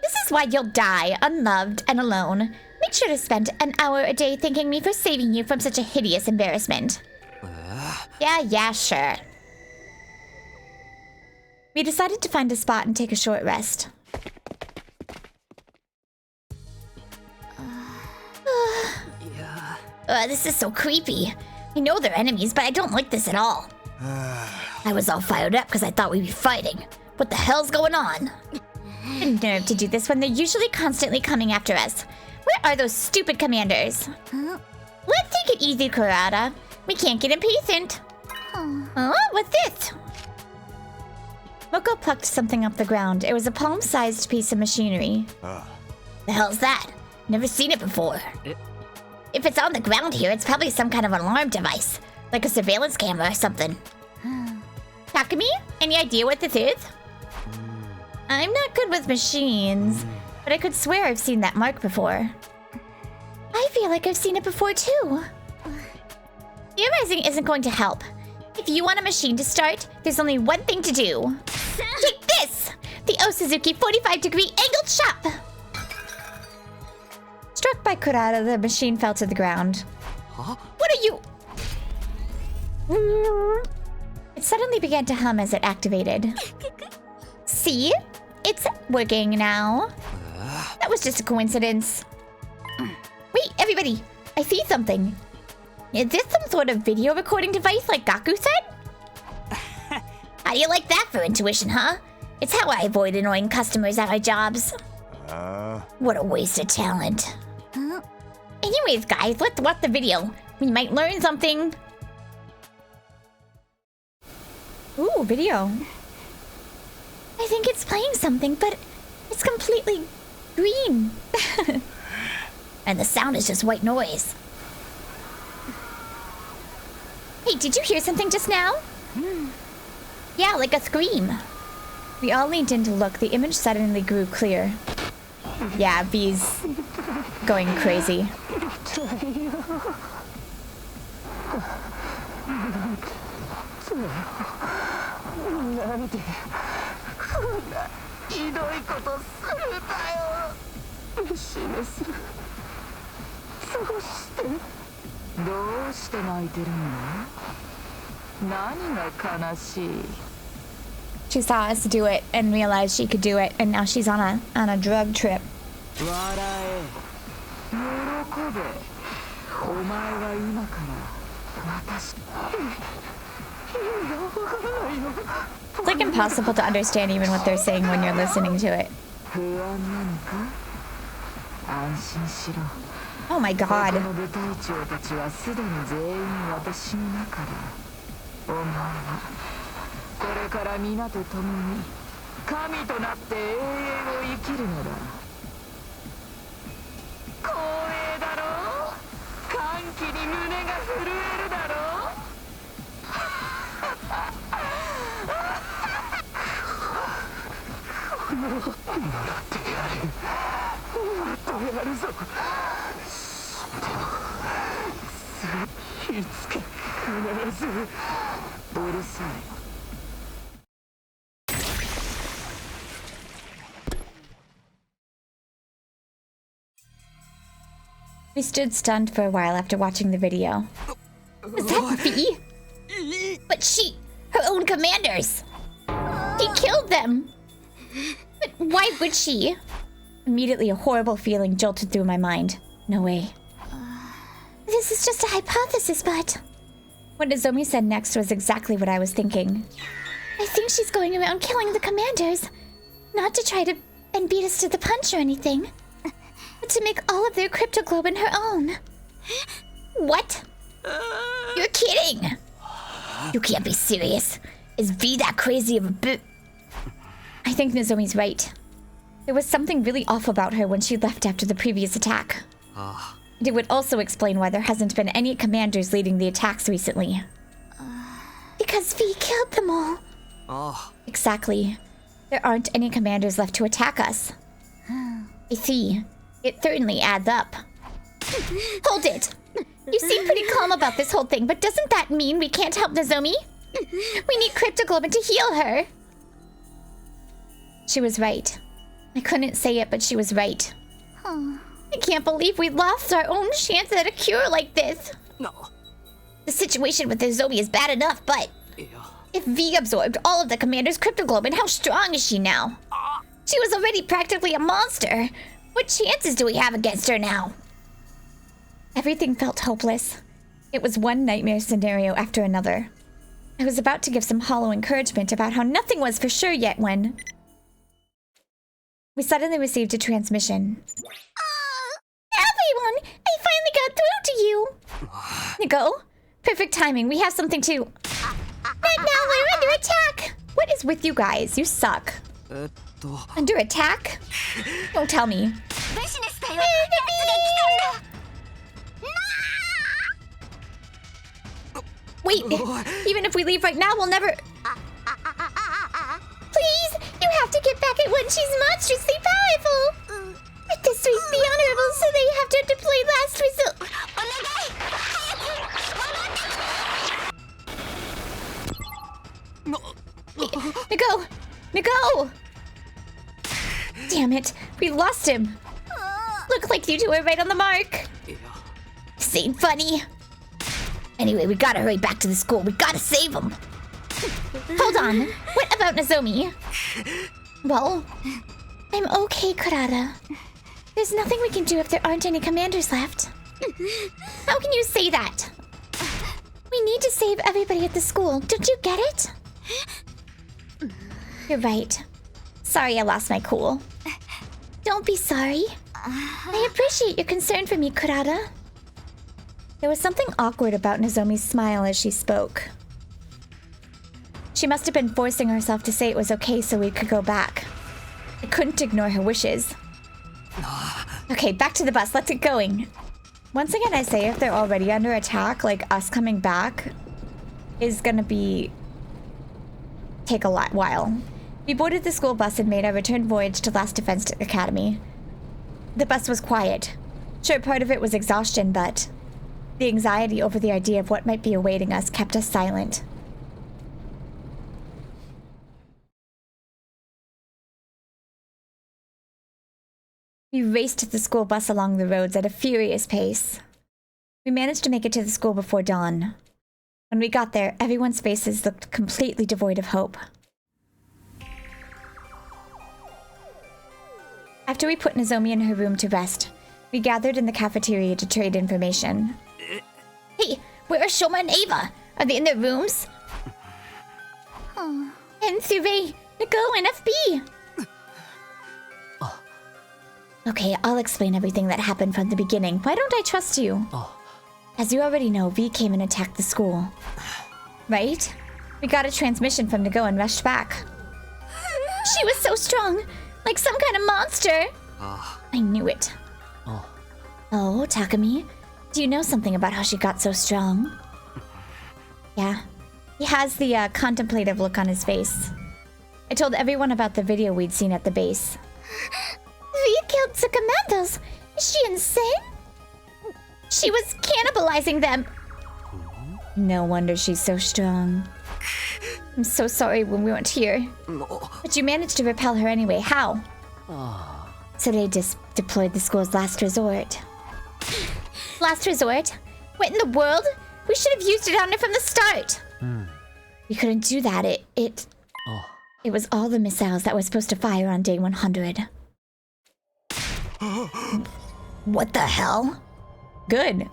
S1: This is why you'll die, unloved and alone. Make sure to spend an hour a day thanking me for saving you from such a hideous embarrassment. Yeah, sure. We decided to find a spot and take a short rest. This is so creepy. I know they're enemies, but I don't like this at all. I was all fired up because I thought we'd be fighting. What the hell's going on? The nerve to do this when they're usually constantly coming after us. Where are those stupid commanders? Let's take it easy, Kurata. We can't get impatient. What's this? Moko plucked something off the ground. It was a palm-sized piece of machinery. The hell's that? Never seen it before. If it's on the ground here, it's probably some kind of alarm device. Like a surveillance camera or something. Takumi, any idea what this is? I'm not good with machines, but I could swear I've seen that mark before. I feel like I've seen it before too. Theorizing isn't going to help. If you want a machine to start, there's only one thing to do. Take this! The O Suzuki 45-degree angled chop! Struck by Kurata, the machine fell to the ground. What are you... It suddenly began to hum as it activated. See? It's working now. That was just a coincidence. Wait, everybody! I see something. Is this some sort of video recording device like Gaku said? How do you like that for intuition, huh? It's how I avoid annoying customers at my jobs. What a waste of talent. Anyways, guys, let's watch the video. We might learn something. Ooh, video. I think it's playing something, but it's completely green. And the sound is just white noise. Hey, did you hear something just now? Yeah, like a scream. We all leaned in to look. The image suddenly grew clear. Yeah, V's going crazy. She saw us do it and realized she could do it, and now she's on a drug trip. It's like impossible to understand even what they're saying when you're listening to it. Oh my god. We stood stunned for a while after watching the video. Was that V? But her own commanders! He killed them! But why would she? Immediately a horrible feeling jolted through my mind. No way. This is just a hypothesis, but... What Nozomi said next was exactly what I was thinking. I think she's going around killing the commanders. Not to try to and beat us to the punch or anything. But to make all of their cryptoglobin her own. What? You're kidding! You can't be serious. Is V that crazy of a bit? I think Nozomi's right. There was something really off about her when she left after the previous attack. It would also explain why there hasn't been any commanders leading the attacks recently. Because V killed them all. Exactly. There aren't any commanders left to attack us. I see. It certainly adds up. Hold it! You seem pretty calm about this whole thing, but doesn't that mean we can't help Nozomi? We need cryptoglobin to heal her! She was right. I couldn't say it, but she was right. I can't believe we lost our own chance at a cure like this.
S3: No.
S1: The situation with Nozomi is bad enough, but... If V absorbed all of the commander's cryptoglobin, how strong is she now? She was already practically a monster. What chances do we have against her now? Everything felt hopeless. It was one nightmare scenario after another. I was about to give some hollow encouragement about how nothing was for sure yet when... We suddenly received a transmission. Everyone! I finally got through to you! Nico, perfect timing. We have something to... But now we're under attack! What is with you guys? You suck. Under attack? Don't tell me. Wait, even if we leave right now, we'll never... Please, you have to get back at when she's monstrously powerful! But this race be honorable, so they have to deploy last result. Nico! Damn it, we lost him. Look like you two are right on the mark. This ain't funny. Anyway, we gotta hurry back to the school. We gotta save him. Hold on. What about Nozomi? Well, I'm okay, Kurata. There's nothing we can do if there aren't any commanders left. How can you say that? We need to save everybody at the school. Don't you get it? You're right. Sorry I lost my cool. Don't be sorry. I appreciate your concern for me, Kurata. There was something awkward about Nozomi's smile as she spoke. She must have been forcing herself to say it was okay so we could go back. I couldn't ignore her wishes. Okay, back to the bus. Let's get going. Once again, I say if they're already under attack, like us coming back is gonna take a while. We boarded the school bus and made our return voyage to Last Defense Academy. The bus was quiet. Sure, part of it was exhaustion, but the anxiety over the idea of what might be awaiting us kept us silent. We raced the school bus along the roads at a furious pace. We managed to make it to the school before dawn. When we got there, everyone's faces looked completely devoid of hope. After we put Nozomi in her room to rest, we gathered in the cafeteria to trade information. Hey, where are Shoma and Ava? Are they in their rooms? And Survey, Nico, and FB! Okay, I'll explain everything that happened from the beginning. Why don't I trust you? As you already know, V came and attacked the school. Right? We got a transmission from Nigo and rushed back. She was so strong! Like some kind of monster! I knew it. Oh, Takumi, do you know something about how she got so strong? Yeah. He has the contemplative look on his face. I told everyone about the video we'd seen at the base. V killed the commandos! Is she insane? She was cannibalizing them! No wonder she's so strong. I'm so sorry when we weren't here. But you managed to repel her anyway. How? So they just deployed the school's last resort. last resort? What in the world? We should have used it on it from the start. We couldn't do that. It was all the missiles that were supposed to fire on day 100. What the hell? Good.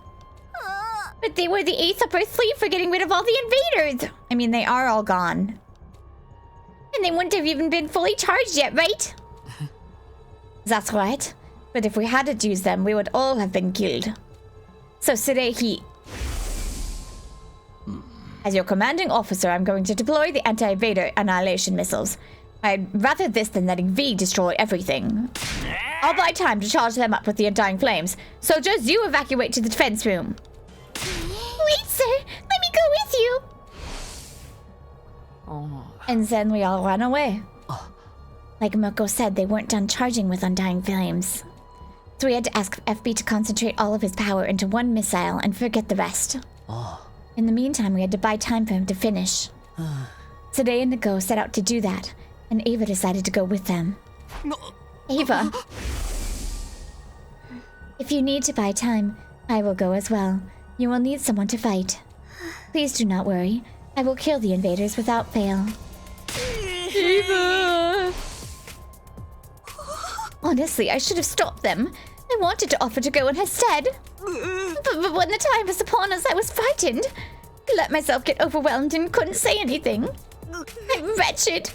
S1: But they were the 8th up our sleeve for getting rid of all the invaders. I mean, they are all gone. And they wouldn't have even been fully charged yet, right? That's right. But if we hadn't used them, we would all have been killed. So Surehi, as your commanding officer, I'm going to deploy the anti-invader annihilation missiles. I'd rather this than letting V destroy everything. I'll buy time to charge them up with the undying flames. Soldiers, you evacuate to the defense room. Wait, sir. Let me go with you. And then we all ran away. Like Moko said, they weren't done charging with undying flames. So we had to ask FB to concentrate all of his power into one missile and forget the rest. In the meantime, we had to buy time for him to finish. Today and Nago set out to do that, and Ava decided to go with them. Ava! If you need to buy time, I will go as well. You will need someone to fight. Please do not worry. I will kill the invaders without fail. Ava! Honestly, I should have stopped them. I wanted to offer to go in her stead. But when the time was upon us, I was frightened. I let myself get overwhelmed and couldn't say anything. I'm wretched.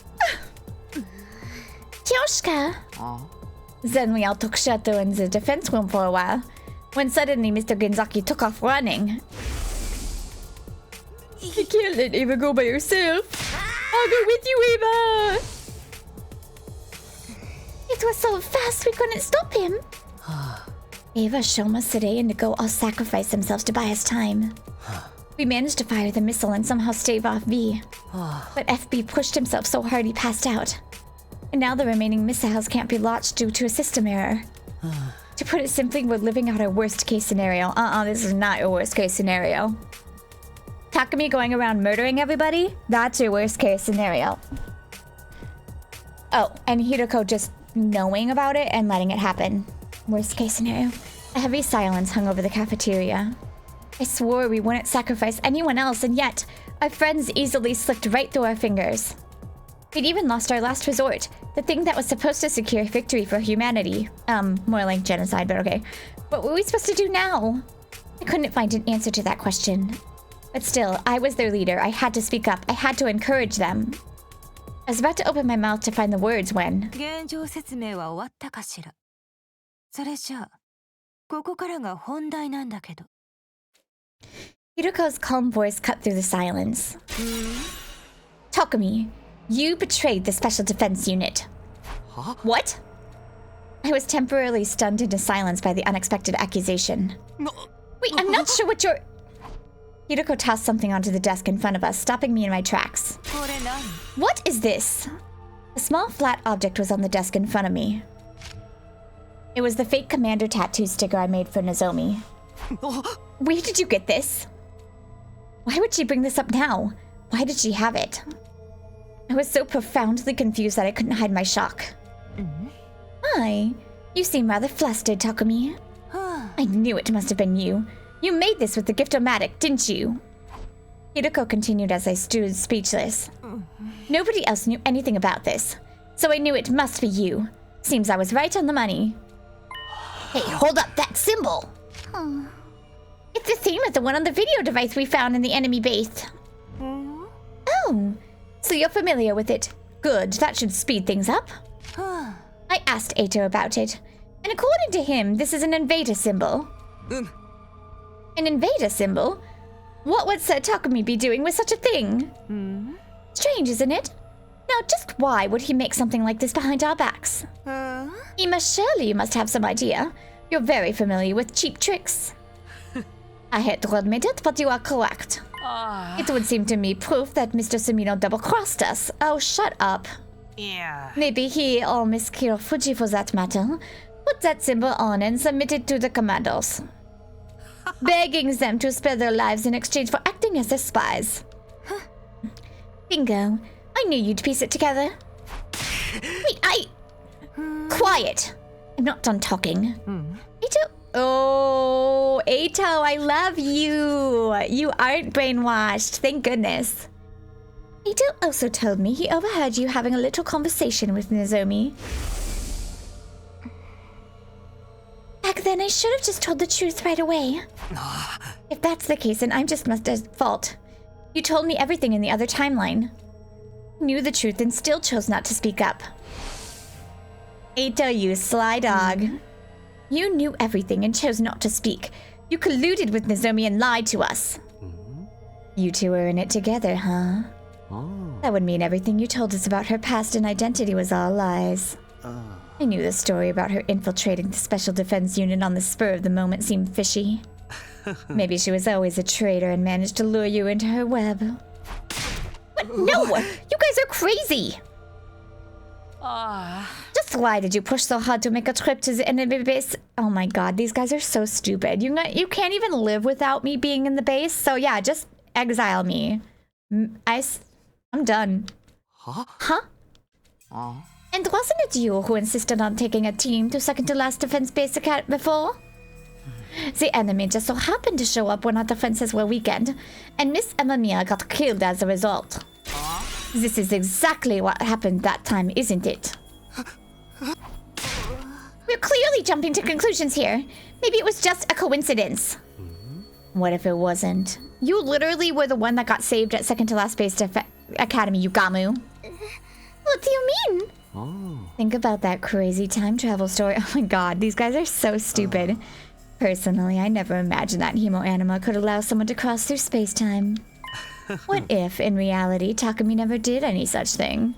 S1: Kyoshka. Then we all took shelter in the defense room for a while, when suddenly Mr. Genzaki took off running. You can't let Ava go by herself. I'll go with you, Ava. It was so fast we couldn't stop him. Ava, Shoma, Sade, and Nago all sacrificed themselves to buy us time. We managed to fire the missile and somehow stave off V. But FB pushed himself so hard he passed out. And now the remaining missiles can't be launched due to a system error. To put it simply, we're living out our worst case scenario. This is not your worst case scenario. Takumi going around murdering everybody? That's your worst case scenario. Oh, and Hiruko just knowing about it and letting it happen. Worst case scenario. A heavy silence hung over the cafeteria. I swore we wouldn't sacrifice anyone else, and yet our friends easily slipped right through our fingers. We'd even lost our last resort, the thing that was supposed to secure victory for humanity. More like genocide, but okay. What were we supposed to do now? I couldn't find an answer to that question. But still, I was their leader. I had to speak up. I had to encourage them. I was about to open my mouth to find the words when...
S5: 現状説明は終わったかしら。それじゃあ、ここからが本題なんだけど。
S1: Hiruko's calm voice cut through the silence. Takumi, you betrayed the Special Defense Unit.
S6: Huh?
S1: What? I was temporarily stunned into silence by the unexpected accusation.
S6: No.
S1: Wait, I'm not sure what you're... Hiruko tossed something onto the desk in front of us, stopping me in my tracks.
S5: これ何?
S1: What is this? A small flat object was on the desk in front of me. It was the fake commander tattoo sticker I made for Nozomi. Where did you get this? Why would she bring this up now? Why did she have it? I was so profoundly confused that I couldn't hide my shock. Hi. You seem rather flustered, Takumi. I knew it must have been you. You made this with the Gift-O-Matic, didn't you? Hiruko continued as I stood speechless. Nobody else knew anything about this, so I knew it must be you. Seems I was right on the money. Hey, hold up that symbol! It's the same as the one on the video device we found in the enemy base. Oh, so you're familiar with it. Good, that should speed things up. I asked Eito about it, and according to him, this is an invader symbol. An invader symbol? What would Sir Takumi be doing with such a thing? Strange, isn't it? Now, just why would he make something like this behind our backs? Surely you must have some idea. You're very familiar with cheap tricks. I hate to admit it, but you are correct. It would seem to me proof that Mr. Sumino double-crossed us. Oh, shut up.
S5: Yeah.
S1: Maybe he, or Miss Kirofuji for that matter, put that symbol on and submitted to the commandos. Begging them to spare their lives in exchange for acting as their spies. Bingo. I knew you'd piece it together. Wait, Quiet. I'm not done talking. Eito... Oh, Eito, I love you. You aren't brainwashed. Thank goodness. Eito also told me he overheard you having a little conversation with Nozomi. Back then, I should have just told the truth right away. If that's the case, then I'm just much at fault. You told me everything in the other timeline. Knew the truth and still chose not to speak up. Eito, you sly dog. You knew everything and chose not to speak. You colluded with Nozomi and lied to us. You two were in it together, huh? That would mean everything you told us about her past and identity was all lies. I knew the story about her infiltrating the Special Defense Unit on the spur of the moment seemed fishy. Maybe she was always a traitor and managed to lure you into her web. But no! You guys are crazy! Just why did you push so hard to make a trip to the enemy base? Oh my god, these guys are so stupid. You can't even live without me being in the base, so yeah, just exile me. I'm done. Huh? And wasn't it you who insisted on taking a team to second to last defense base before? The enemy just so happened to show up when our defenses were weakened, and Miss Amamiya got killed as a result. This is exactly what happened that time, isn't it? We're clearly jumping to conclusions here. Maybe it was just a coincidence. What if it wasn't? You literally were the one that got saved at second to last base academy, Yugamu. What do you mean? Think about that crazy time travel story. Oh my god, these guys are so stupid. Personally, I never imagined that Hemo Anima could allow someone to cross through space-time. What if, in reality, Takumi never did any such thing?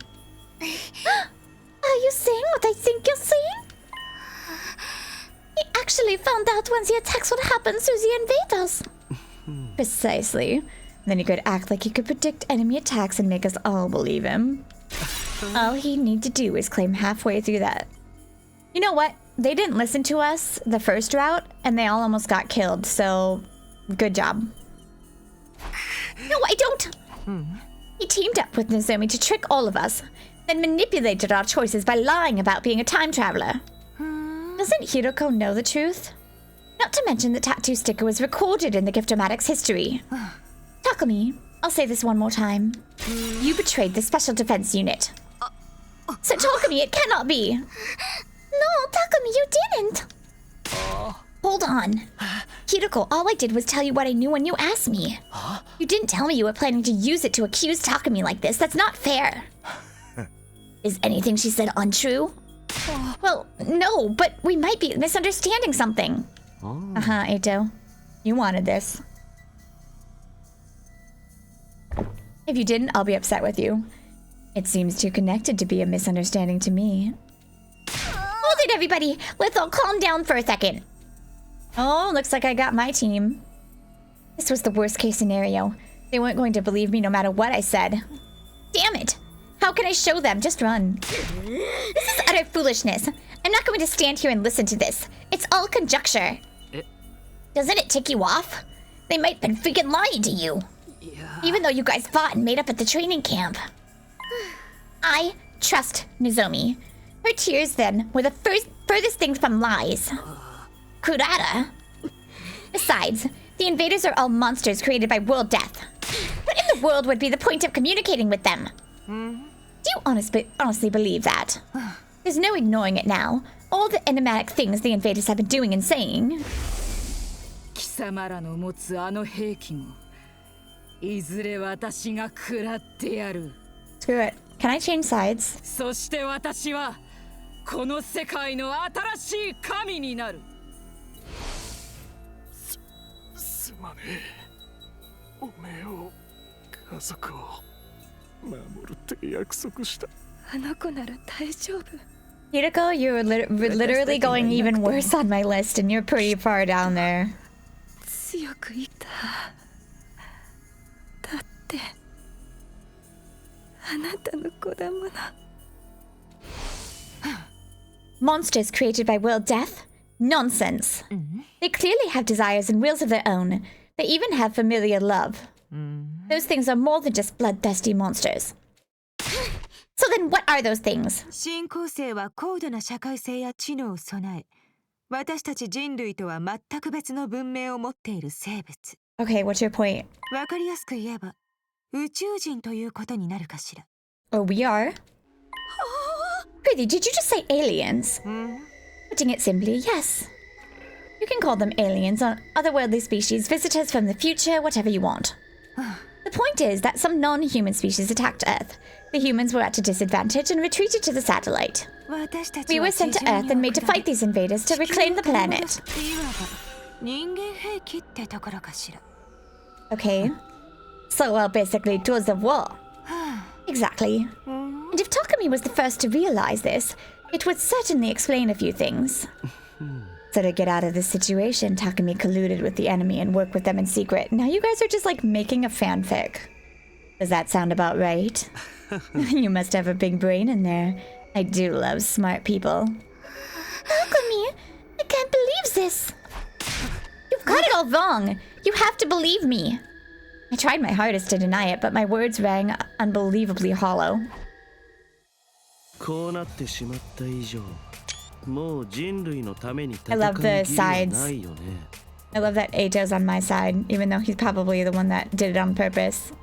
S1: Are you saying what I think you're saying? He actually found out when the attacks would happen to the invaders. Precisely. Then he could act like he could predict enemy attacks and make us all believe him. All he'd need to do is claim halfway through that. You know what? They didn't listen to us the first route, and they all almost got killed, so good job. No, I don't! He teamed up with Nozomi to trick all of us, then manipulated our choices by lying about being a time traveler. Doesn't Hiruko know the truth? Not to mention the tattoo sticker was recorded in the Giftomatic's history. Takumi, I'll say this one more time. You betrayed the Special Defense Unit. So Takumi, it cannot be! No, Takumi, you didn't! Hold on. Hiruko, all I did was tell you what I knew when you asked me. You didn't tell me you were planning to use it to accuse Takumi like this. That's not fair. Is anything she said untrue? Well, no, but we might be misunderstanding something. Eito. You wanted this. If you didn't, I'll be upset with you. It seems too connected to be a misunderstanding to me. Hold it, everybody! Let's all calm down for a second. Oh, looks like I got my team. This was the worst case scenario. They weren't going to believe me no matter what I said. Damn it! How can I show them? Just run. This is utter foolishness. I'm not going to stand here and listen to this. It's all conjecture. Doesn't it tick you off? They might have been freaking lying to you. Yeah. Even though you guys fought and made up at the training camp. I trust Nozomi. Her tears then were the furthest thing from lies. Kurata. Besides, the invaders are all monsters created by world death. What in the world would be the point of communicating with them? Do you honestly believe that? There's no ignoring it now. All the enigmatic things the invaders have been doing and saying.
S5: Screw
S1: it. Can I change sides? Hiruko, you're literally going even worse on my list, and you're pretty far down there. Monsters created by world death? Nonsense. They clearly have desires and wills of their own. They even have familiar love. Those things are more than just bloodthirsty monsters. So then what are those things?
S8: 新構成は高度な社会性や知能を備え、私たち人類とは全く別の文明を持っている生物。
S1: Okay, what's your point?
S8: わかりやすく言えば宇宙人ということになるかしら。
S1: Oh, we are? Pretty, did you just say aliens? Putting it simply, yes. You can call them aliens or otherworldly species, visitors from the future, whatever you want. The point is that some non-human species attacked Earth. The humans were at a disadvantage and retreated to the satellite. We were sent to Earth and made to fight these invaders to reclaim the planet.
S8: 人間兵器ってところかしら。
S1: Okay. So, well, basically, tools of war. Exactly. And if Takumi was the first to realize this, it would certainly explain a few things. So to get out of this situation, Takumi colluded with the enemy and worked with them in secret. Now you guys are just like making a fanfic. Does that sound about right? You must have a big brain in there. I do love smart people.
S4: Takumi, I can't believe this.
S1: You've got it all wrong. You have to believe me. I tried my hardest to deny it, but my words rang unbelievably hollow.
S9: こうなってしまった以上、もう人類のために戦
S1: I
S9: う
S1: love
S9: 義
S1: the
S9: 理は
S1: sides.
S9: ないよね。
S1: I love that Eito's on my side, even though he's probably the one that did it on purpose.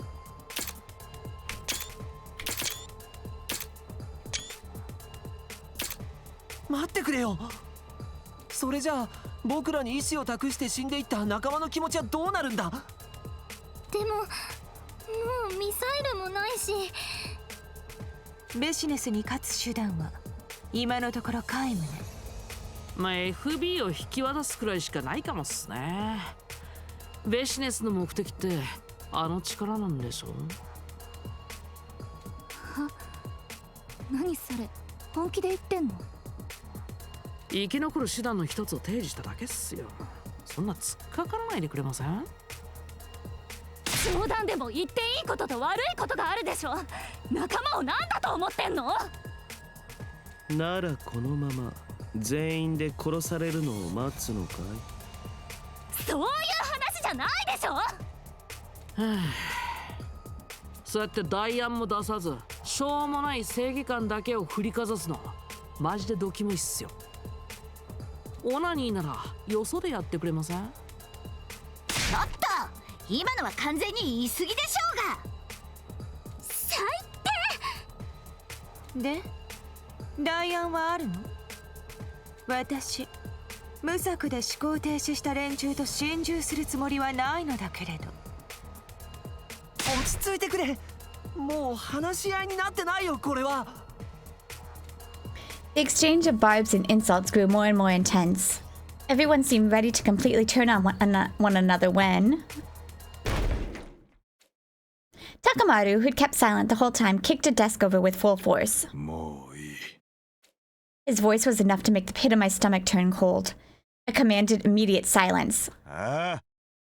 S6: 待ってくれよ。それじゃあ僕らに意志を託して死んでいった仲間の気持ちはどうなるんだ。
S4: でももうミサイルもないし。
S8: ビジネスに勝つ手段は今のところ皆無ね。
S3: まあ FB を引き渡すくらいしかないかもっすね。ビジネスの目的ってあの力なんでしょ。
S4: 何それ、本気で言ってんの？
S3: 生き残る手段の一つを提示しただけっすよ。そんな突っかからないでくれません？
S4: 冗談でも言っていいことと悪いことがあるでしょ。仲間を何だと思ってんの？
S9: ならこのまま全員で殺されるのを待つのかい？
S4: そういう話じゃないでしょ。
S3: そうやって代案も出さずしょうもない正義感だけを振りかざすのマジでドキモいっすよ。オナニーならよそでやってくれません？
S5: ちょっと今のは完全に言い過ぎでしょうが。
S4: 最
S8: で、代案はあるの？私、無策で思考停止した連中と心中するつもりはないのだけれど。
S6: 落ち着いてくれ。もう話し合いになってないよこれは。
S1: The exchange of barbs and insults grew more and more intense. Everyone seemed ready to completely turn on one another when... Takamaru, who'd kept silent the whole time, kicked a desk over with full force.
S7: もういい。
S1: His voice was enough to make the pit of my stomach turn cold. I commanded immediate silence.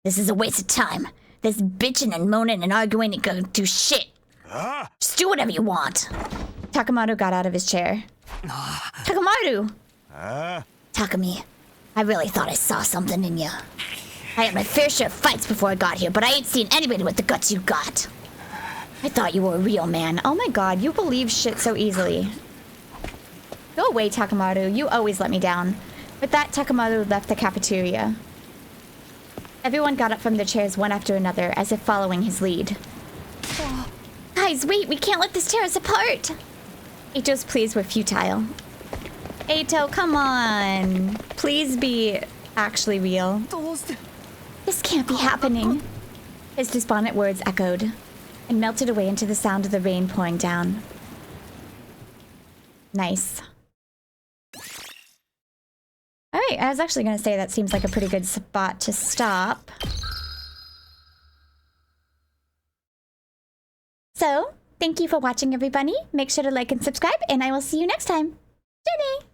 S5: This is a waste of time. This bitching and moaning and arguing ain't gonna do shit. Just do whatever you want.
S1: Takamaru got out of his chair. Takamaru!
S5: Takumi, I really thought I saw something in you. I had my fair share of fights before I got here, but I ain't seen anybody with the guts you got. I thought you were a real man.
S1: Oh my god, you believe shit so easily. Go away, Takamaru. You always let me down. With that, Takamaru left the cafeteria. Everyone got up from their chairs one after another, as if following his lead. Guys, wait! We can't let this tear us apart! Eito's pleas were futile. Eito, come on! Please be actually real. This can't be happening. His despondent words echoed and melted away into the sound of the rain pouring down. Nice. Alright, I was actually going to say that seems like a pretty good spot to stop. So, thank you for watching, everybody. Make sure to like and subscribe, and I will see you next time. Jenny!